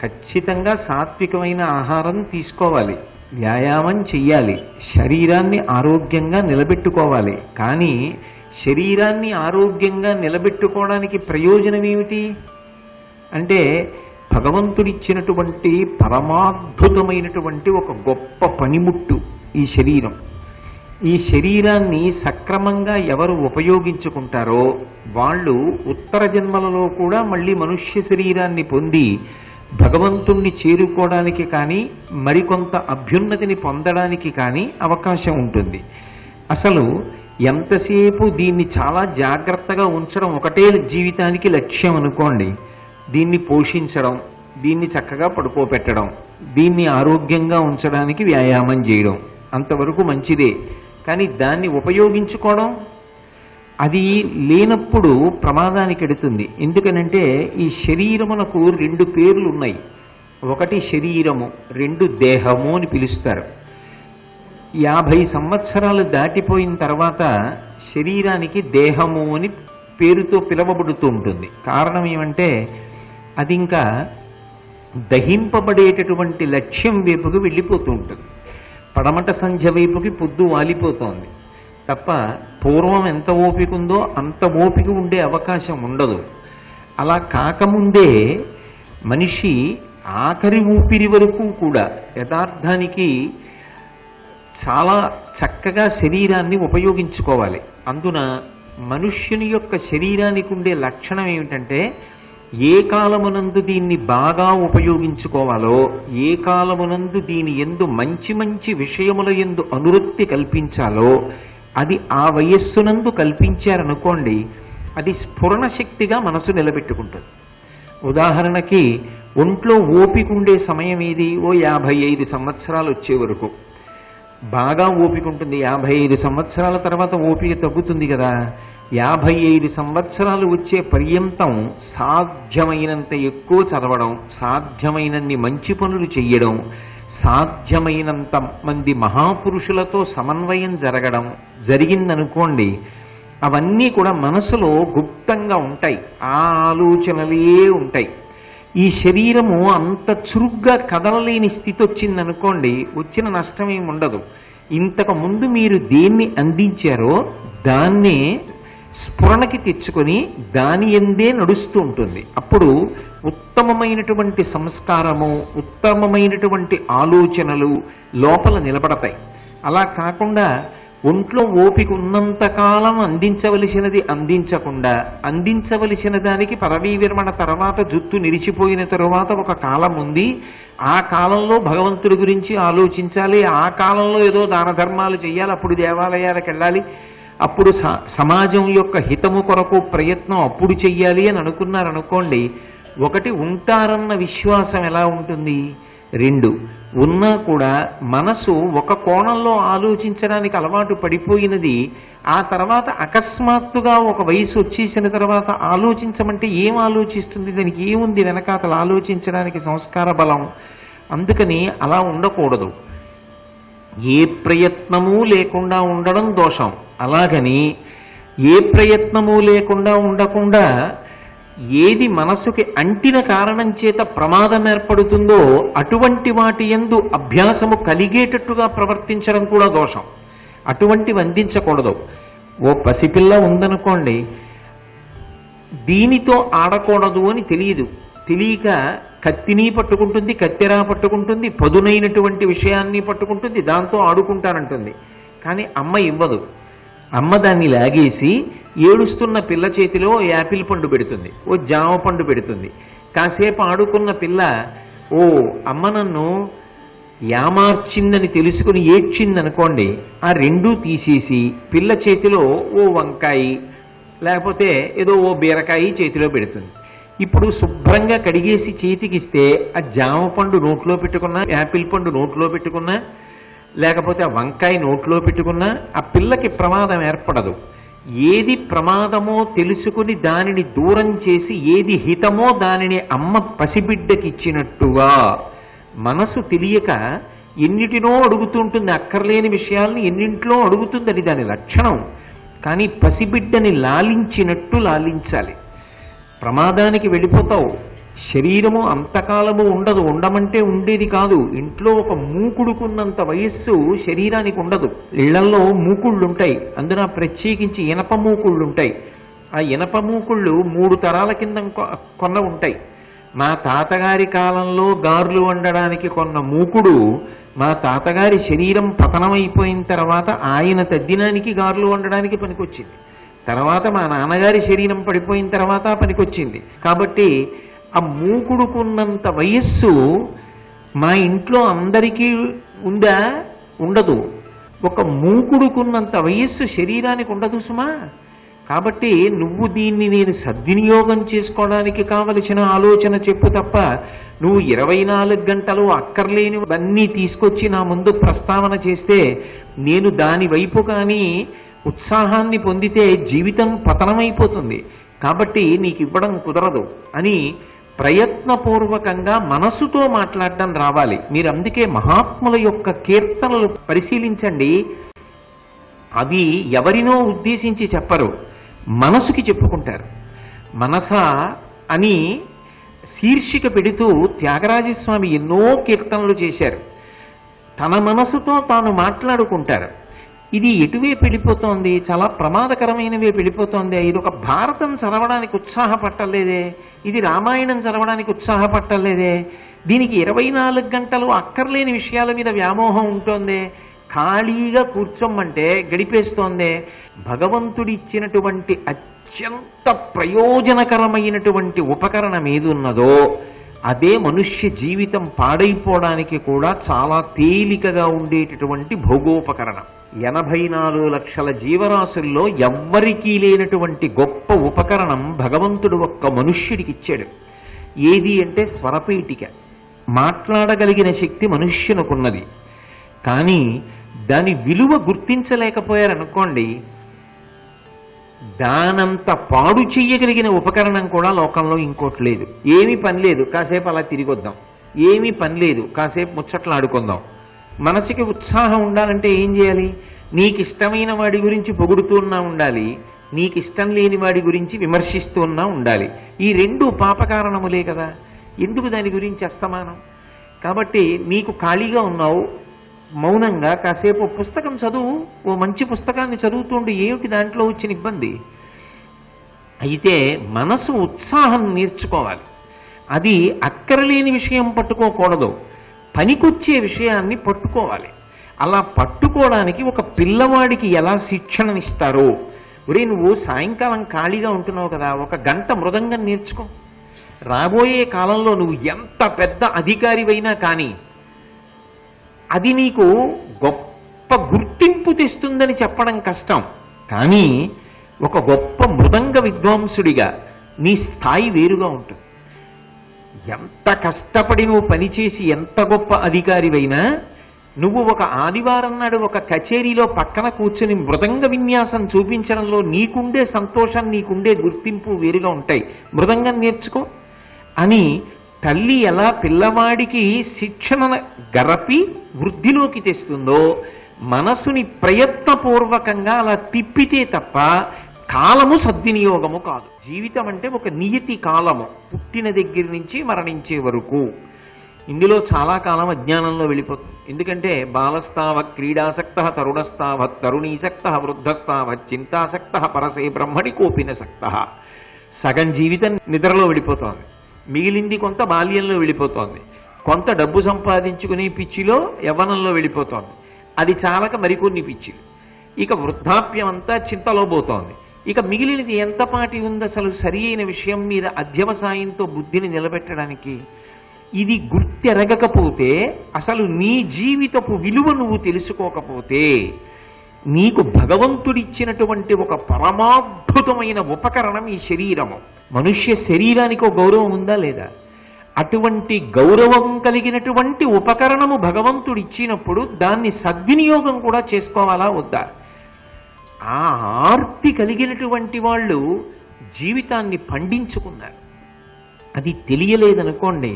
ఖచ్చితంగా సాత్వికమైన ఆహారం తీసుకోవాలి, వ్యాయామం చెయ్యాలి, శరీరాన్ని ఆరోగ్యంగా నిలబెట్టుకోవాలి. కానీ శరీరాన్ని ఆరోగ్యంగా నిలబెట్టుకోవడానికి ప్రయోజనం ఏమిటి అంటే భగవంతుడిచ్చినటువంటి పరమాద్భుతమైనటువంటి ఒక గొప్ప పనిముట్టు ఈ శరీరం. ఈ శరీరాన్ని సక్రమంగా ఎవరు ఉపయోగించుకుంటారో వాళ్ళు ఉత్తర జన్మలలో కూడా మళ్ళీ మనుష్య శరీరాన్ని పొంది భగవంతుణ్ణి చేరుకోవడానికి కానీ మరికొంత అభ్యున్నతిని పొందడానికి కానీ అవకాశం ఉంటుంది. అసలు ఎంతసేపు దీన్ని చాలా జాగ్రత్తగా ఉంచడం ఒకటే జీవితానికి లక్ష్యం అనుకోండి. దీన్ని పోషించడం, దీన్ని చక్కగా పడుకోబెట్టడం, దీన్ని ఆరోగ్యంగా ఉంచడానికి వ్యాయామం చేయడం అంతవరకు మంచిదే. కానీ దాన్ని ఉపయోగించుకోవడం అది లేనప్పుడు ప్రమాదానికి ఎడుతుంది. ఎందుకనంటే ఈ శరీరమునకు రెండు పేర్లు ఉన్నాయి. ఒకటి శరీరము, రెండు దేహము అని పిలుస్తారు. 50 సంవత్సరాలు దాటిపోయిన తర్వాత శరీరానికి దేహము అని పేరుతో పిలవబడుతూ ఉంటుంది. కారణం ఏమంటే అది ఇంకా దహింపబడేటటువంటి లక్ష్యం వైపుకి వెళ్ళిపోతూ ఉంటుంది. పడమట సంధ్య వైపుకి పొద్దు వాలిపోతోంది తప్ప పూర్వం ఎంత ఓపిక ఉందో అంత ఓపిక ఉండే అవకాశం ఉండదు. అలా కాకముందే మనిషి ఆఖరి ఊపిరి వరకు కూడా యథార్థానికి చాలా చక్కగా శరీరాన్ని ఉపయోగించుకోవాలి. అందున మనుష్యుని యొక్క శరీరానికి ఉండే లక్షణం ఏమిటంటే ఏ కాలమునందు దీన్ని బాగా ఉపయోగించుకోవాలో, ఏ కాలమునందు దీని యందు మంచి మంచి విషయముల యందు అనురక్తి కల్పించాలో అది ఆ వయస్సునందు కల్పించారనుకోండి, అది స్ఫురణ శక్తిగా మనసు నిలబెట్టుకుంటుంది. ఉదాహరణకి ఒంట్లో ఓపిక ఉండే సమయం ఏది? ఓ 55 సంవత్సరాలు వచ్చే వరకు బాగా ఓపిక ఉంటుంది. 55 సంవత్సరాల తర్వాత ఓపిక తగ్గుతుంది కదా. 55 సంవత్సరాలు వచ్చే పర్యంతం సాధ్యమైనంత ఎక్కువ చదవడం, సాధ్యమైనన్ని మంచి పనులు చెయ్యడం, సాధ్యమైనంత మంది మహాపురుషులతో సమన్వయం జరిగిందనుకోండి, అవన్నీ కూడా మనసులో గుప్తంగా ఉంటాయి, ఆ ఆలోచనలే ఉంటాయి. ఈ శరీరము అంత చురుగ్గా కదలలేని స్థితి వచ్చిందనుకోండి, వచ్చిన నష్టం ఏమి ఉండదు. ఇంతకు ముందు మీరు దేన్ని అందించారో దాన్నే స్ఫురణకి తెచ్చుకొని దాని ఎందే నడుస్తూ ఉంటుంది. అప్పుడు ఉత్తమమైనటువంటి సంస్కారము, ఉత్తమమైనటువంటి ఆలోచనలు లోపల నిలబడతాయి. అలా కాకుండా ఒంట్లో ఓపిక ఉన్నంతకాలం అందించవలసినది అందించకుండా, అందించవలసిన దానికి పదవీ విరమణ తర్వాత జుత్తు నిలిచిపోయిన తరువాత ఒక కాలం ఉంది, ఆ కాలంలో భగవంతుడి గురించి ఆలోచించాలి, ఆ కాలంలో ఏదో దాన ధర్మాలు చేయాలి, అప్పుడు దేవాలయాలకు వెళ్ళాలి, అప్పుడు సమాజం యొక్క హితము కొరకు ప్రయత్నం అప్పుడు చెయ్యాలి అని అనుకున్నారనుకోండి, ఒకటి ఉంటారన్న విశ్వాసం ఎలా ఉంటుంది, రెండు ఉన్నా కూడా మనసు ఒక కోణంలో ఆలోచించడానికి అలవాటు పడిపోయినది. ఆ తర్వాత అకస్మాత్తుగా ఒక వయసు వచ్చేసిన తర్వాత ఆలోచించమంటే ఏం ఆలోచిస్తుంది, దానికి ఏముంది వెనకాతలు ఆలోచించడానికి సంస్కార బలం. అందుకని అలా ఉండకూడదు. ఏ ప్రయత్నము లేకుండా ఉండడం దోషం. అలాగని ఏ ప్రయత్నము లేకుండా ఉండకుండా ఏది మనసుకి అంటిన కారణం చేత ప్రమాదం ఏర్పడుతుందో అటువంటి వాటి యందు అభ్యాసము కలిగేటట్టుగా ప్రవర్తించడం కూడా దోషం. అటువంటివి అందించకూడదు. ఓ పసిపిల్ల ఉందనుకోండి, దీనితో ఆడకూడదు అని తెలియక కత్తిని పట్టుకుంటుంది, కత్తెరా పట్టుకుంటుంది, పదునైనటువంటి విషయాన్ని పట్టుకుంటుంది, దాంతో ఆడుకుంటానంటుంది. కానీ అమ్మ ఇవ్వదు. అమ్మ దాన్ని లాగేసి ఏడుస్తున్న పిల్ల చేతిలో యాపిల్ పండు పెడుతుంది, ఓ జామ పండు పెడుతుంది. కాసేపు ఆడుకున్న పిల్ల ఓ అమ్మ నన్ను యామార్చిందని తెలుసుకుని ఏడ్చిందనుకోండి, ఆ రెండూ తీసేసి పిల్ల చేతిలో ఓ వంకాయ లేకపోతే ఏదో ఓ బీరకాయ చేతిలో పెడుతుంది. ఇప్పుడు శుభ్రంగా కడిగేసి చేతికిస్తే ఆ జామ పండు నోట్లో పెట్టుకున్నా, యాపిల్ పండు నోట్లో పెట్టుకున్నా, లేకపోతే ఆ వంకాయ నోట్లో పెట్టుకున్నా ఆ పిల్లకి ప్రమాదం ఏర్పడదు. ఏది ప్రమాదమో తెలుసుకుని దానిని దూరం చేసి ఏది హితమో దానిని అమ్మ పసిబిడ్డకి ఇచ్చినట్టుగా మనసు తెలియక ఎన్నిటినో అడుగుతుంటుంది, అక్కర్లేని విషయాల్ని ఎన్నింటిలో అడుగుతుందని దాని లక్షణం. కానీ పసిబిడ్డని లాలించినట్టు లాలించాలి. ప్రమాదానికి వెళ్ళిపోతావు. శరీరము అంతకాలము ఉండదు, ఉండమంటే ఉండేది కాదు. ఇంట్లో ఒక మూకుడుకున్నంత వయస్సు శరీరానికి ఉండదు. ఇళ్లలో మూకుళ్ళు ఉంటాయి, అందున ప్రత్యేకించి ఇనప మూకుళ్ళు ఉంటాయి. ఆ ఇనప మూకుళ్ళు 3 తరాల కింద కొన్న ఉంటాయి. మా తాతగారి కాలంలో గార్లు వండడానికి కొన్న మూకుడు మా తాతగారి శరీరం పతనమైపోయిన తర్వాత ఆయన తద్దినానికి గార్లు వండడానికి పనికొచ్చింది. తర్వాత మా నాన్నగారి శరీరం పడిపోయిన తర్వాత పనికొచ్చింది. కాబట్టి ఆ మూకుడుకున్నంత వయస్సు మా ఇంట్లో అందరికీ ఉందా? ఉండదు. ఒక మూకుడుకున్నంత వయస్సు శరీరానికి ఉండదు సుమా. కాబట్టి నువ్వు దీన్ని నేను సద్వినియోగం చేసుకోవడానికి కావలసిన ఆలోచన చెప్పు తప్ప నువ్వు 24 గంటలు అక్కర్లేనివన్నీ తీసుకొచ్చి నా ముందు ప్రస్తావన చేస్తే నేను దాని వైపు కానీ ఉత్సాహాన్ని పొందితే జీవితం పతనమైపోతుంది. కాబట్టి నీకు ఇవ్వడం కుదరదు అని ప్రయత్నపూర్వకంగా మనసుతో మాట్లాడడం రావాలి. మీరు అందుకే మహాత్ముల యొక్క కీర్తనలు పరిశీలించండి. అవి ఎవరినో ఉద్దేశించి చెప్పరు, మనసుకి చెప్పుకుంటారు. మనస అని శీర్షిక పెడుతూ త్యాగరాజస్వామి ఎన్నో కీర్తనలు చేశారు. తన మనసుతో తాను మాట్లాడుకుంటారు. ఇది ఎటువైపు వెళ్ళిపోతోంది? చాలా ప్రమాదకరమైనవే వెళ్ళిపోతోంది. ఇది ఒక భారతం చదవడానికి ఉత్సాహపట్టలేదే, ఇది రామాయణం చదవడానికి ఉత్సాహపట్టలేదే, దీనికి 24 గంటలు అక్కర్లేని విషయాల మీద వ్యామోహం ఉంటోందే, ఖాళీగా కూర్చోమ్మంటే గడిపేస్తోందే. భగవంతుడిచ్చినటువంటి అత్యంత ప్రయోజనకరమైనటువంటి ఉపకరణం ఏదున్నదో అదే మనుష్య జీవితం పాడైపోవడానికి కూడా చాలా తేలికగా ఉండేటటువంటి భోగోపకరణం. 84 లక్షల జీవరాశుల్లో ఎవ్వరికీ లేనటువంటి గొప్ప ఉపకరణం భగవంతుడు ఒక్క మనుష్యుడికి ఇచ్చాడు. ఏది అంటే స్వరపీఠిక. మాట్లాడగలిగిన శక్తి మనుష్యునకున్నది. కానీ దాని విలువ గుర్తించలేకపోయారనుకోండి, దానంత పాడు చెయ్యగలిగిన ఉపకరణం కూడా లోకంలో ఇంకోటి లేదు. ఏమీ పని లేదు, కాసేపు అలా తిరిగొద్దాం. ఏమీ పని లేదు, కాసేపు ముచ్చట్లు ఆడుకుందాం. మనసుకి ఉత్సాహం ఉండాలంటే ఏం చేయాలి? నీకు ఇష్టమైన వాడి గురించి పొగుడుతున్నా ఉండాలి, నీకు ఇష్టం లేని వాడి గురించి విమర్శిస్తున్నా ఉండాలి. ఈ రెండు పాపకారణములే కదా. ఎందుకు దాని గురించి అస్తమానం? కాబట్టి నీకు ఖాళీగా ఉన్నావు, మౌనంగా కాసేపు పుస్తకం చదువు. ఓ మంచి పుస్తకాన్ని చదువుతుంటే ఏమిటి దాంట్లో వచ్చిన ఇబ్బంది? అయితే మనసు ఉత్సాహం నేర్చుకోవాలి. అది అక్కరలేని విషయం పట్టుకోకూడదు, పనికొచ్చే విషయాన్ని పట్టుకోవాలి. అలా పట్టుకోవడానికి ఒక పిల్లవాడికి ఎలా శిక్షణనిస్తారో, ఒరే నువ్వు సాయంకాలం ఖాళీగా ఉంటున్నావు కదా, ఒక గంట మృదంగం నేర్చుకో. రాబోయే కాలంలో నువ్వు ఎంత పెద్ద అధికారివైనా కానీ అది నీకు గొప్ప గుర్తింపు తెస్తుందని చెప్పడం కష్టం. కానీ ఒక గొప్ప మృదంగ విద్వాంసుడిగా నీ స్థాయి వేరుగా ఉంటుంది. ఎంత కష్టపడి నువ్వు పనిచేసి ఎంత గొప్ప అధికారివైనా నువ్వు ఒక ఆదివారం నాడు ఒక కచేరీలో పక్కన కూర్చుని మృదంగ విన్యాసం చూపించడంలో నీకుండే సంతోషం, నీకుండే గుర్తింపు వేరుగా ఉంటాయి. మృదంగం నేర్చుకో అని తల్లి ఎలా పిల్లవాడికి శిక్షణ గరపి వృద్ధిలోకి తెస్తుందో, మనసుని ప్రయత్నపూర్వకంగా అలా తిప్పితే తప్ప కాలము సద్వినియోగము కాదు. జీవితం అంటే ఒక నియతి కాలము, పుట్టిన దగ్గర నుంచి మరణించే వరకు. ఇందులో చాలా కాలం అజ్ఞానంలో వెళ్ళిపోతుంది. ఎందుకంటే బాలస్తావ క్రీడాసక్త, తరుణస్తావ తరుణీసక్త, వృద్ధస్తావ చింతాసక్త, పరసే బ్రహ్మణి కోపిన సక్త. సగం జీవితం నిద్రలో వెళ్ళిపోతోంది, మిగిలింది కొంత బాల్యంలో వెళ్ళిపోతోంది, కొంత డబ్బు సంపాదించుకునే పిచ్చిలో యవ్వనంలో వెళ్ళిపోతోంది, అది చాలక మరికొన్ని పిచ్చిలు, ఇక వృద్ధాప్యం అంతా చింతలో పోతోంది. ఇక మిగిలినది ఎంతపాటి ఉంది అసలు సరి అయిన విషయం మీద అధ్యవసాయంతో బుద్ధిని నిలబెట్టడానికి? ఇది గుర్తెరగకపోతే, అసలు నీ జీవితపు విలువ నువ్వు తెలుసుకోకపోతే, నీకు భగవంతుడిచ్చినటువంటి ఒక పరమాద్భుతమైన ఉపకరణం ఈ శరీరము. మనుష్య శరీరానికి ఒక గౌరవం ఉందా లేదా? అటువంటి గౌరవం కలిగినటువంటి ఉపకరణము భగవంతుడిచ్చినప్పుడు దాన్ని సద్వినియోగం కూడా చేసుకోవాలా వద్దా? ఆ ఆర్తి కలిగినటువంటి వాళ్ళు జీవితాన్ని పండించుకున్నారు. అది తెలియలేదనుకోండి,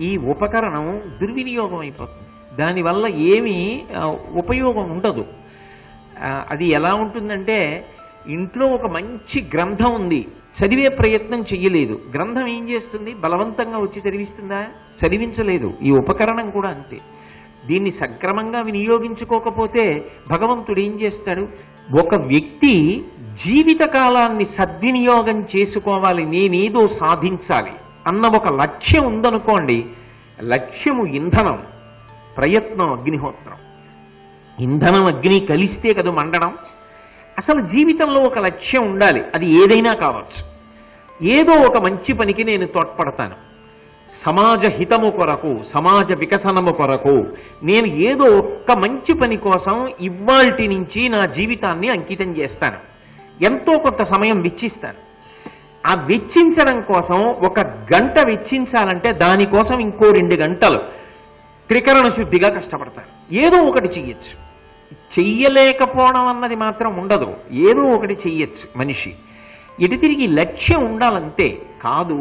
ఈ ఉపకరణం దుర్వినియోగం అయిపోతుంది, దానివల్ల ఏమీ ఉపయోగం ఉండదు. అది ఎలా ఉంటుందంటే, ఇంట్లో ఒక మంచి గ్రంథం ఉంది, చదివే ప్రయత్నం చెయ్యలేదు, గ్రంథం ఏం చేస్తుంది? బలవంతంగా వచ్చి చదివిస్తుందా? చదివించలేదు. ఈ ఉపకరణం కూడా అంతే. దీన్ని సక్రమంగా వినియోగించుకోకపోతే భగవంతుడు ఏం చేస్తాడు? ఒక వ్యక్తి జీవితకాలాన్ని సద్వినియోగం చేసుకోవాలి, నేనేదో సాధించాలి అన్న ఒక లక్ష్యం ఉందనుకోండి. లక్ష్యము ఇంధనం, ప్రయత్నం అగ్నిహోత్రం. ఇంధనం అగ్ని కలిస్తే కదా మండడం. అసలు జీవితంలో ఒక లక్ష్యం ఉండాలి, అది ఏదైనా కావచ్చు. ఏదో ఒక మంచి పనికి నేను తోడ్పడతాను, సమాజ హితము కొరకు, సమాజ వికసనము కొరకు నేను ఏదో ఒక్క మంచి పని కోసం ఇవాల్టి నుంచి నా జీవితాన్ని అంకితం చేస్తాను, ఎంతో కొంత సమయం వెచ్చిస్తాను. ఆ వెచ్చించడం కోసం ఒక గంట వెచ్చించాలంటే దానికోసం ఇంకో 2 గంటలు త్రికరణ శుద్ధిగా కష్టపడతాను. ఏదో ఒకటి చెయ్యొచ్చు, చెయ్యలేకపోవడం అన్నది మాత్రం ఉండదు, ఏదో ఒకటి చెయ్యొచ్చు మనిషి. ఎటు తిరిగి లక్ష్యం ఉండాలంతే. కాదు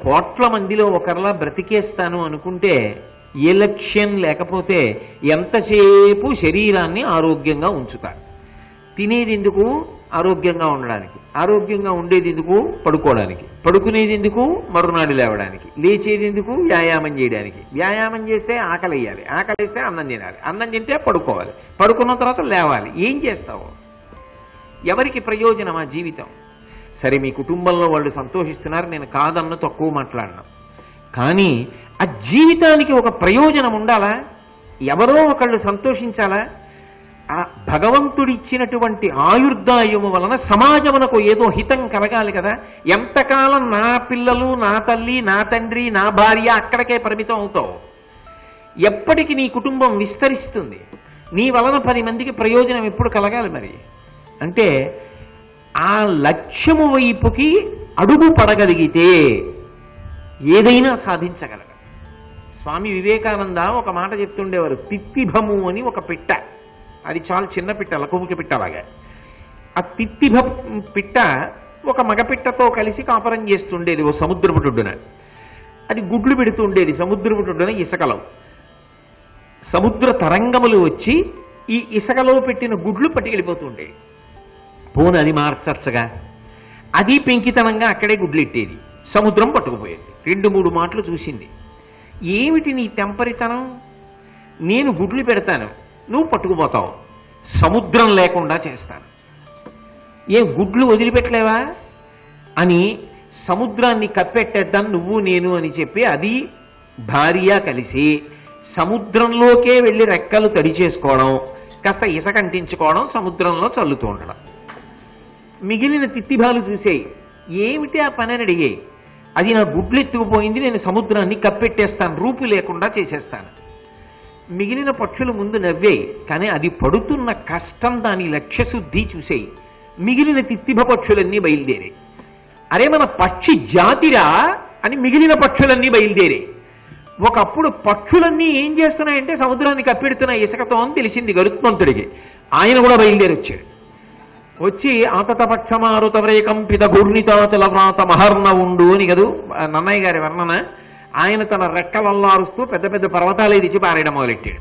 కోట్ల మందిలో ఒకరిలా బ్రతికేస్తాను అనుకుంటే, ఏ లక్ష్యం లేకపోతే ఎంతసేపు శరీరాన్ని ఆరోగ్యంగా ఉంచుతారు. తినేది ఎందుకు? ఆరోగ్యంగా ఉండడానికి. ఆరోగ్యంగా ఉండేది ఎందుకు? పడుకోవడానికి. పడుకునేది ఎందుకు? మరునాడు లేవడానికి. లేచేది ఎందుకు? వ్యాయామం చేయడానికి. వ్యాయామం చేస్తే ఆకలి వేయాలి, ఆకలి వేస్తే అన్నం తినాలి, అన్నం తింటే పడుకోవాలి, పడుకున్న తర్వాత లేవాలి. ఏం చేస్తావు? ఎవరికి ప్రయోజనం ఆ జీవితం? సరే, మీ కుటుంబంలో వాళ్ళు సంతోషిస్తున్నారు, నేను కాదన్న తక్కువ మాట్లాడినా, కానీ ఆ జీవితానికి ఒక ప్రయోజనం ఉండాలా? ఎవరో ఒకళ్ళు సంతోషించాలా? ఆ భగవంతుడిచ్చినటువంటి ఆయుర్దాయము వలన సమాజమునకు ఏదో హితం కలగాలి కదా. ఎంతకాలం నా పిల్లలు, నా తల్లి, నా తండ్రి, నా భార్య అక్కడికే పరిమితం అవుతావు? ఎప్పటికి నీ కుటుంబం విస్తరిస్తుంది? నీ వలన 10 మందికి ప్రయోజనం ఎప్పుడు కలగాలి మరి? అంటే ఆ లక్ష్యము వైపుకి అడుగు పడగలిగితే ఏదైనా సాధించగలరు. స్వామి వివేకానంద ఒక మాట చెప్తుండేవారు, పిప్పిభము అని ఒక పిట్ట, అది చాలా చిన్న పిట్ట, లకుముకి పిట్టలాగా. ఆ తిత్తిభ పిట్ట ఒక మగపిట్టతో కలిసి కాపురం చేస్తుండేది ఓ సముద్రపు ఒడ్డున. అది గుడ్లు పెడుతూ ఉండేది సముద్రపు ఒడ్డున ఇసుకలో. సముద్ర తరంగములు వచ్చి ఈ ఇసుకలో పెట్టిన గుడ్లు పట్టుకెళ్ళిపోతుండేవి. పోను అది మార్చర్చగా అది పెంకితనంగా అక్కడే గుడ్లెట్టేది, సముద్రం పట్టుకుపోయేది. 2-3 మాటలు చూసింది. ఏమిటి నీ తెంపరితనం? నేను గుడ్లు పెడతాను, నువ్వు పట్టుకుపోతావు, సముద్రం లేకుండా చేస్తాను, ఏం గుడ్లు వదిలిపెట్టలేవా అని సముద్రాన్ని కప్పెట్టేద్దాం నువ్వు నేను అని చెప్పి అది భార్య కలిసి సముద్రంలోకే వెళ్ళి రెక్కలు తడి చేసుకోవడం, కాస్త ఇసుక అంటించుకోవడం, సముద్రంలో చల్లుతూ ఉండడం. మిగిలిన తిత్తిభాలు చూసేయి, ఏమిటి ఆ పని అని అడిగాయి. అది నా గుడ్లు ఎత్తుకుపోయింది, నేను సముద్రాన్ని కప్పెట్టేస్తాను, రూపు లేకుండా చేసేస్తాను. మిగిలిన పక్షులు ముందు నవ్వేయి, కానీ అది పడుతున్న కష్టం, దాని లక్ష్యశుద్ధి చూసేయి. మిగిలిన తిత్తిభ పక్షులన్నీ బయలుదేరాయి. అరే మన పక్షి జాతిరా అని మిగిలిన పక్షులన్నీ బయలుదేరాయి. ఒకప్పుడు పక్షులన్నీ ఏం చేస్తున్నాయంటే సముద్రాన్ని కప్పెడుతున్న ఇసుకతో అని తెలిసింది గరుత్మంతుడికి. ఆయన కూడా బయలుదేరి వచ్చాడు. వచ్చి ఆతతపక్షమారుతవ్రేకంపిత ఘూర్ణితాచల వ్రాత మహర్ణ ఉండు అని కదూ నన్నయ్య గారి వర్ణన. ఆయన తన రెక్కలల్లారుస్తూ పెద్ద పెద్ద పర్వతాలే తెచ్చి పారేయడం మొదలెట్టాడు.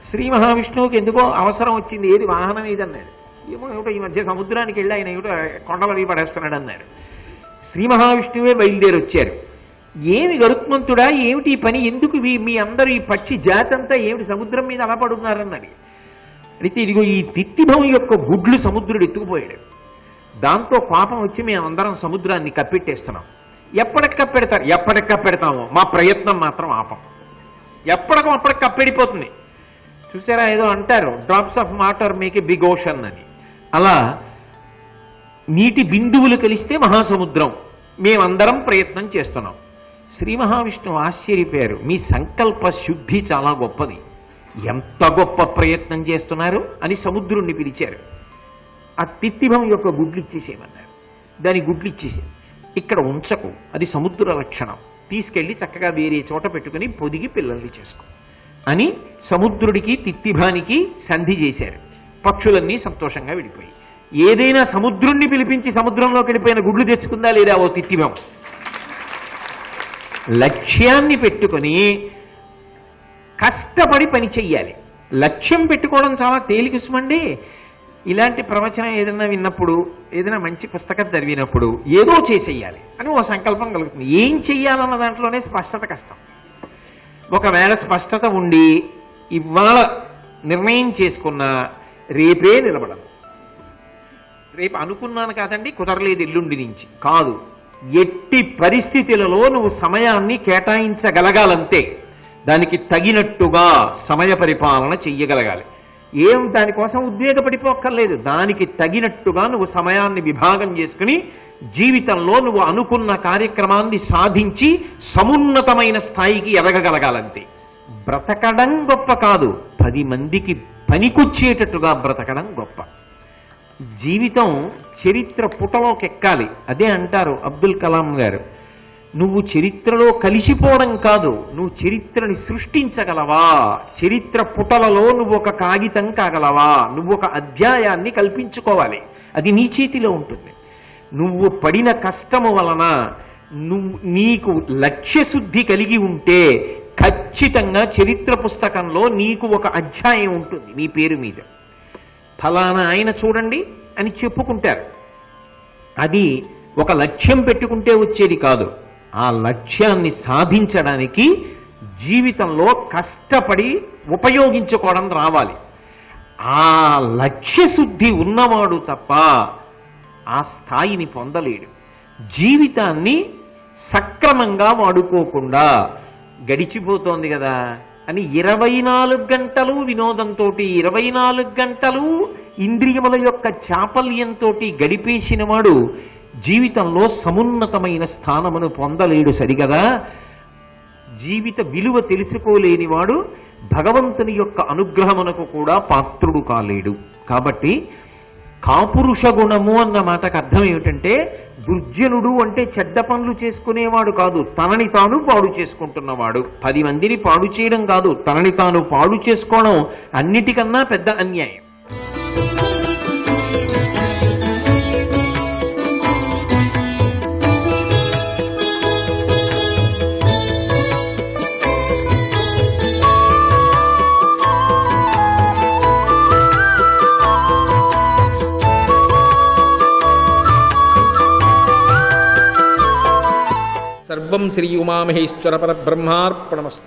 శ్రీ మహావిష్ణువుకి ఎందుకో అవసరం వచ్చింది, ఏది వాహనం ఏదన్నాడు. ఏమో ఈ మధ్య సముద్రానికి వెళ్ళి ఆయన ఏమిటో కొండలవి పడేస్తున్నాడు అన్నాడు. శ్రీ మహావిష్ణువే బయలుదేరి వచ్చారు. ఏమి గరుత్మంతుడా, ఏమిటి ఈ పని, ఎందుకు మీ అందరూ ఈ పక్షి జాతి అంతా ఏమిటి సముద్రం మీద అలా పడుతున్నారన్నది. అయితే ఇదిగో ఈ తిత్తిభం యొక్క గుడ్లు సముద్రుడు ఎత్తుకుపోయాడు. దాంతో పాపం వచ్చి మేమందరం సముద్రాన్ని కప్పెట్టేస్తున్నాం. ఎప్పటికి కప్పెడతారు? ఎప్పటికి కప్పెడతామో, మా ప్రయత్నం మాత్రం ఆపం. అప్పటికి కప్పెడిపోతుంది. చూసారా, ఏదో అంటారు drops of water make a big ocean అని. అలా నీటి బిందువులు కలిస్తే మహాసముద్రం. మేమందరం ప్రయత్నం చేస్తున్నాం. శ్రీ మహావిష్ణువు ఆశ్చర్యపోయారు. మీ సంకల్ప శుద్ధి చాలా గొప్పది, ఎంత గొప్ప ప్రయత్నం చేస్తున్నారు అని సముద్రుణ్ణి పిలిచారు. ఆ తిత్తిభం యొక్క గుడ్లు ఇచ్చేసేయమన్నారు. దాని గుడ్లు ఇచ్చేసేది. ఇక్కడ ఉంచకు, అది సముద్ర లక్షణం, తీసుకెళ్లి చక్కగా వేరే చోట పెట్టుకుని పొదిగి పిల్లల్ని చేసుకో అని సముద్రుడికి తిత్తిభానికి సంధి చేశారు. పక్షులన్నీ సంతోషంగా విడిపోయి. ఏదైనా సముద్రుణ్ణి పిలిపించి సముద్రంలోకి వెళ్ళిపోయిన గుడ్లు తెచ్చుకుందా లేదా ఓ తిత్తిభం? లక్ష్యాన్ని పెట్టుకుని కష్టపడి పని చెయ్యాలి. లక్ష్యం పెట్టుకోవడం చాలా తేలిక సుమండి. ఇలాంటి ప్రవచనం ఏదైనా విన్నప్పుడు, ఏదైనా మంచి పుస్తకం చదివినప్పుడు ఏదో చేసేయాలి అని ఓ సంకల్పం కలుగుతుంది. ఏం చెయ్యాలన్న దాంట్లోనే స్పష్టత కష్టం. ఒకవేళ స్పష్టత ఉండి ఇవాళ నిర్ణయం చేసుకున్నా రేపే నిలబడదు. రేపు అనుకున్నాను కాదండి, కుదరలేదు ఎల్లుండి నుంచి కాదు, ఎట్టి పరిస్థితులలో నువ్వు సమయాన్ని కేటాయించగలగాలంతే. దానికి తగినట్టుగా సమయ పరిపాలన చెయ్యగలగాలి. ఏం దానికోసం ఉద్వేగపడిపోక్కర్లేదు. దానికి తగినట్టుగా నువ్వు సమయాన్ని విభాగం చేసుకుని జీవితంలో నువ్వు అనుకున్న కార్యక్రమాన్ని సాధించి సమున్నతమైన స్థాయికి ఎదగగలగాలంతే. బ్రతకడం గొప్ప కాదు, 10 మందికి పనికొచ్చేటట్టుగా బ్రతకడం గొప్ప. జీవితం చరిత్ర పుటలోకి ఎక్కాలి. అదే అంటారు అబ్దుల్ కలాం గారు, నువ్వు చరిత్రలో కలిసిపోవడం కాదు, నువ్వు చరిత్రని సృష్టించగలవా, చరిత్ర పుటలలో నువ్వు ఒక కాగితం కాగలవా, నువ్వు ఒక అధ్యాయాన్ని కల్పించుకోవాలి. అది నీ చేతిలో ఉంటుంది. నువ్వు పడిన కష్టము వలన నీకు లక్ష్యశుద్ధి కలిగి ఉంటే ఖచ్చితంగా చరిత్ర పుస్తకంలో నీకు ఒక అధ్యాయం ఉంటుంది నీ పేరు మీద. ఫలానా ఆయన చూడండి అని చెప్పుకుంటారు. అది ఒక లక్ష్యం పెట్టుకుంటే వచ్చేది కాదు. ఆ లక్ష్యాన్ని సాధించడానికి జీవితంలో కష్టపడి ఉపయోగించుకోవడం రావాలి. ఆ లక్ష్యశుద్ధి ఉన్నవాడు తప్ప ఆ స్థాయిని పొందలేడు. జీవితాన్ని సక్రమంగా వాడుకోకుండా గడిచిపోతోంది కదా అని 24 గంటలు వినోదంతో, 24 గంటలు ఇంద్రియముల యొక్క చాపల్యంతో గడిపేసిన వాడు జీవితంలో సమున్నతమైన స్థానమును పొందలేడు. సరిగదా, జీవిత విలువ తెలుసుకోలేనివాడు భగవంతుని యొక్క అనుగ్రహమునకు కూడా పాత్రుడు కాలేడు. కాబట్టి కాపురుష గుణము అన్న మాటకు అర్థం ఏమిటంటే, దుర్జనుడు అంటే చెడ్డ పనులు చేసుకునేవాడు కాదు, తనని తాను పాడు చేసుకుంటున్నవాడు. 10 మందిని పాడు చేయడం కాదు, తనని తాను పాడు చేసుకోవడం అన్నిటికన్నా పెద్ద అన్యాయం. సర్వం శ్రీ ఉమామహేశ్వర పరబ్రహ్మార్పణమస్తు.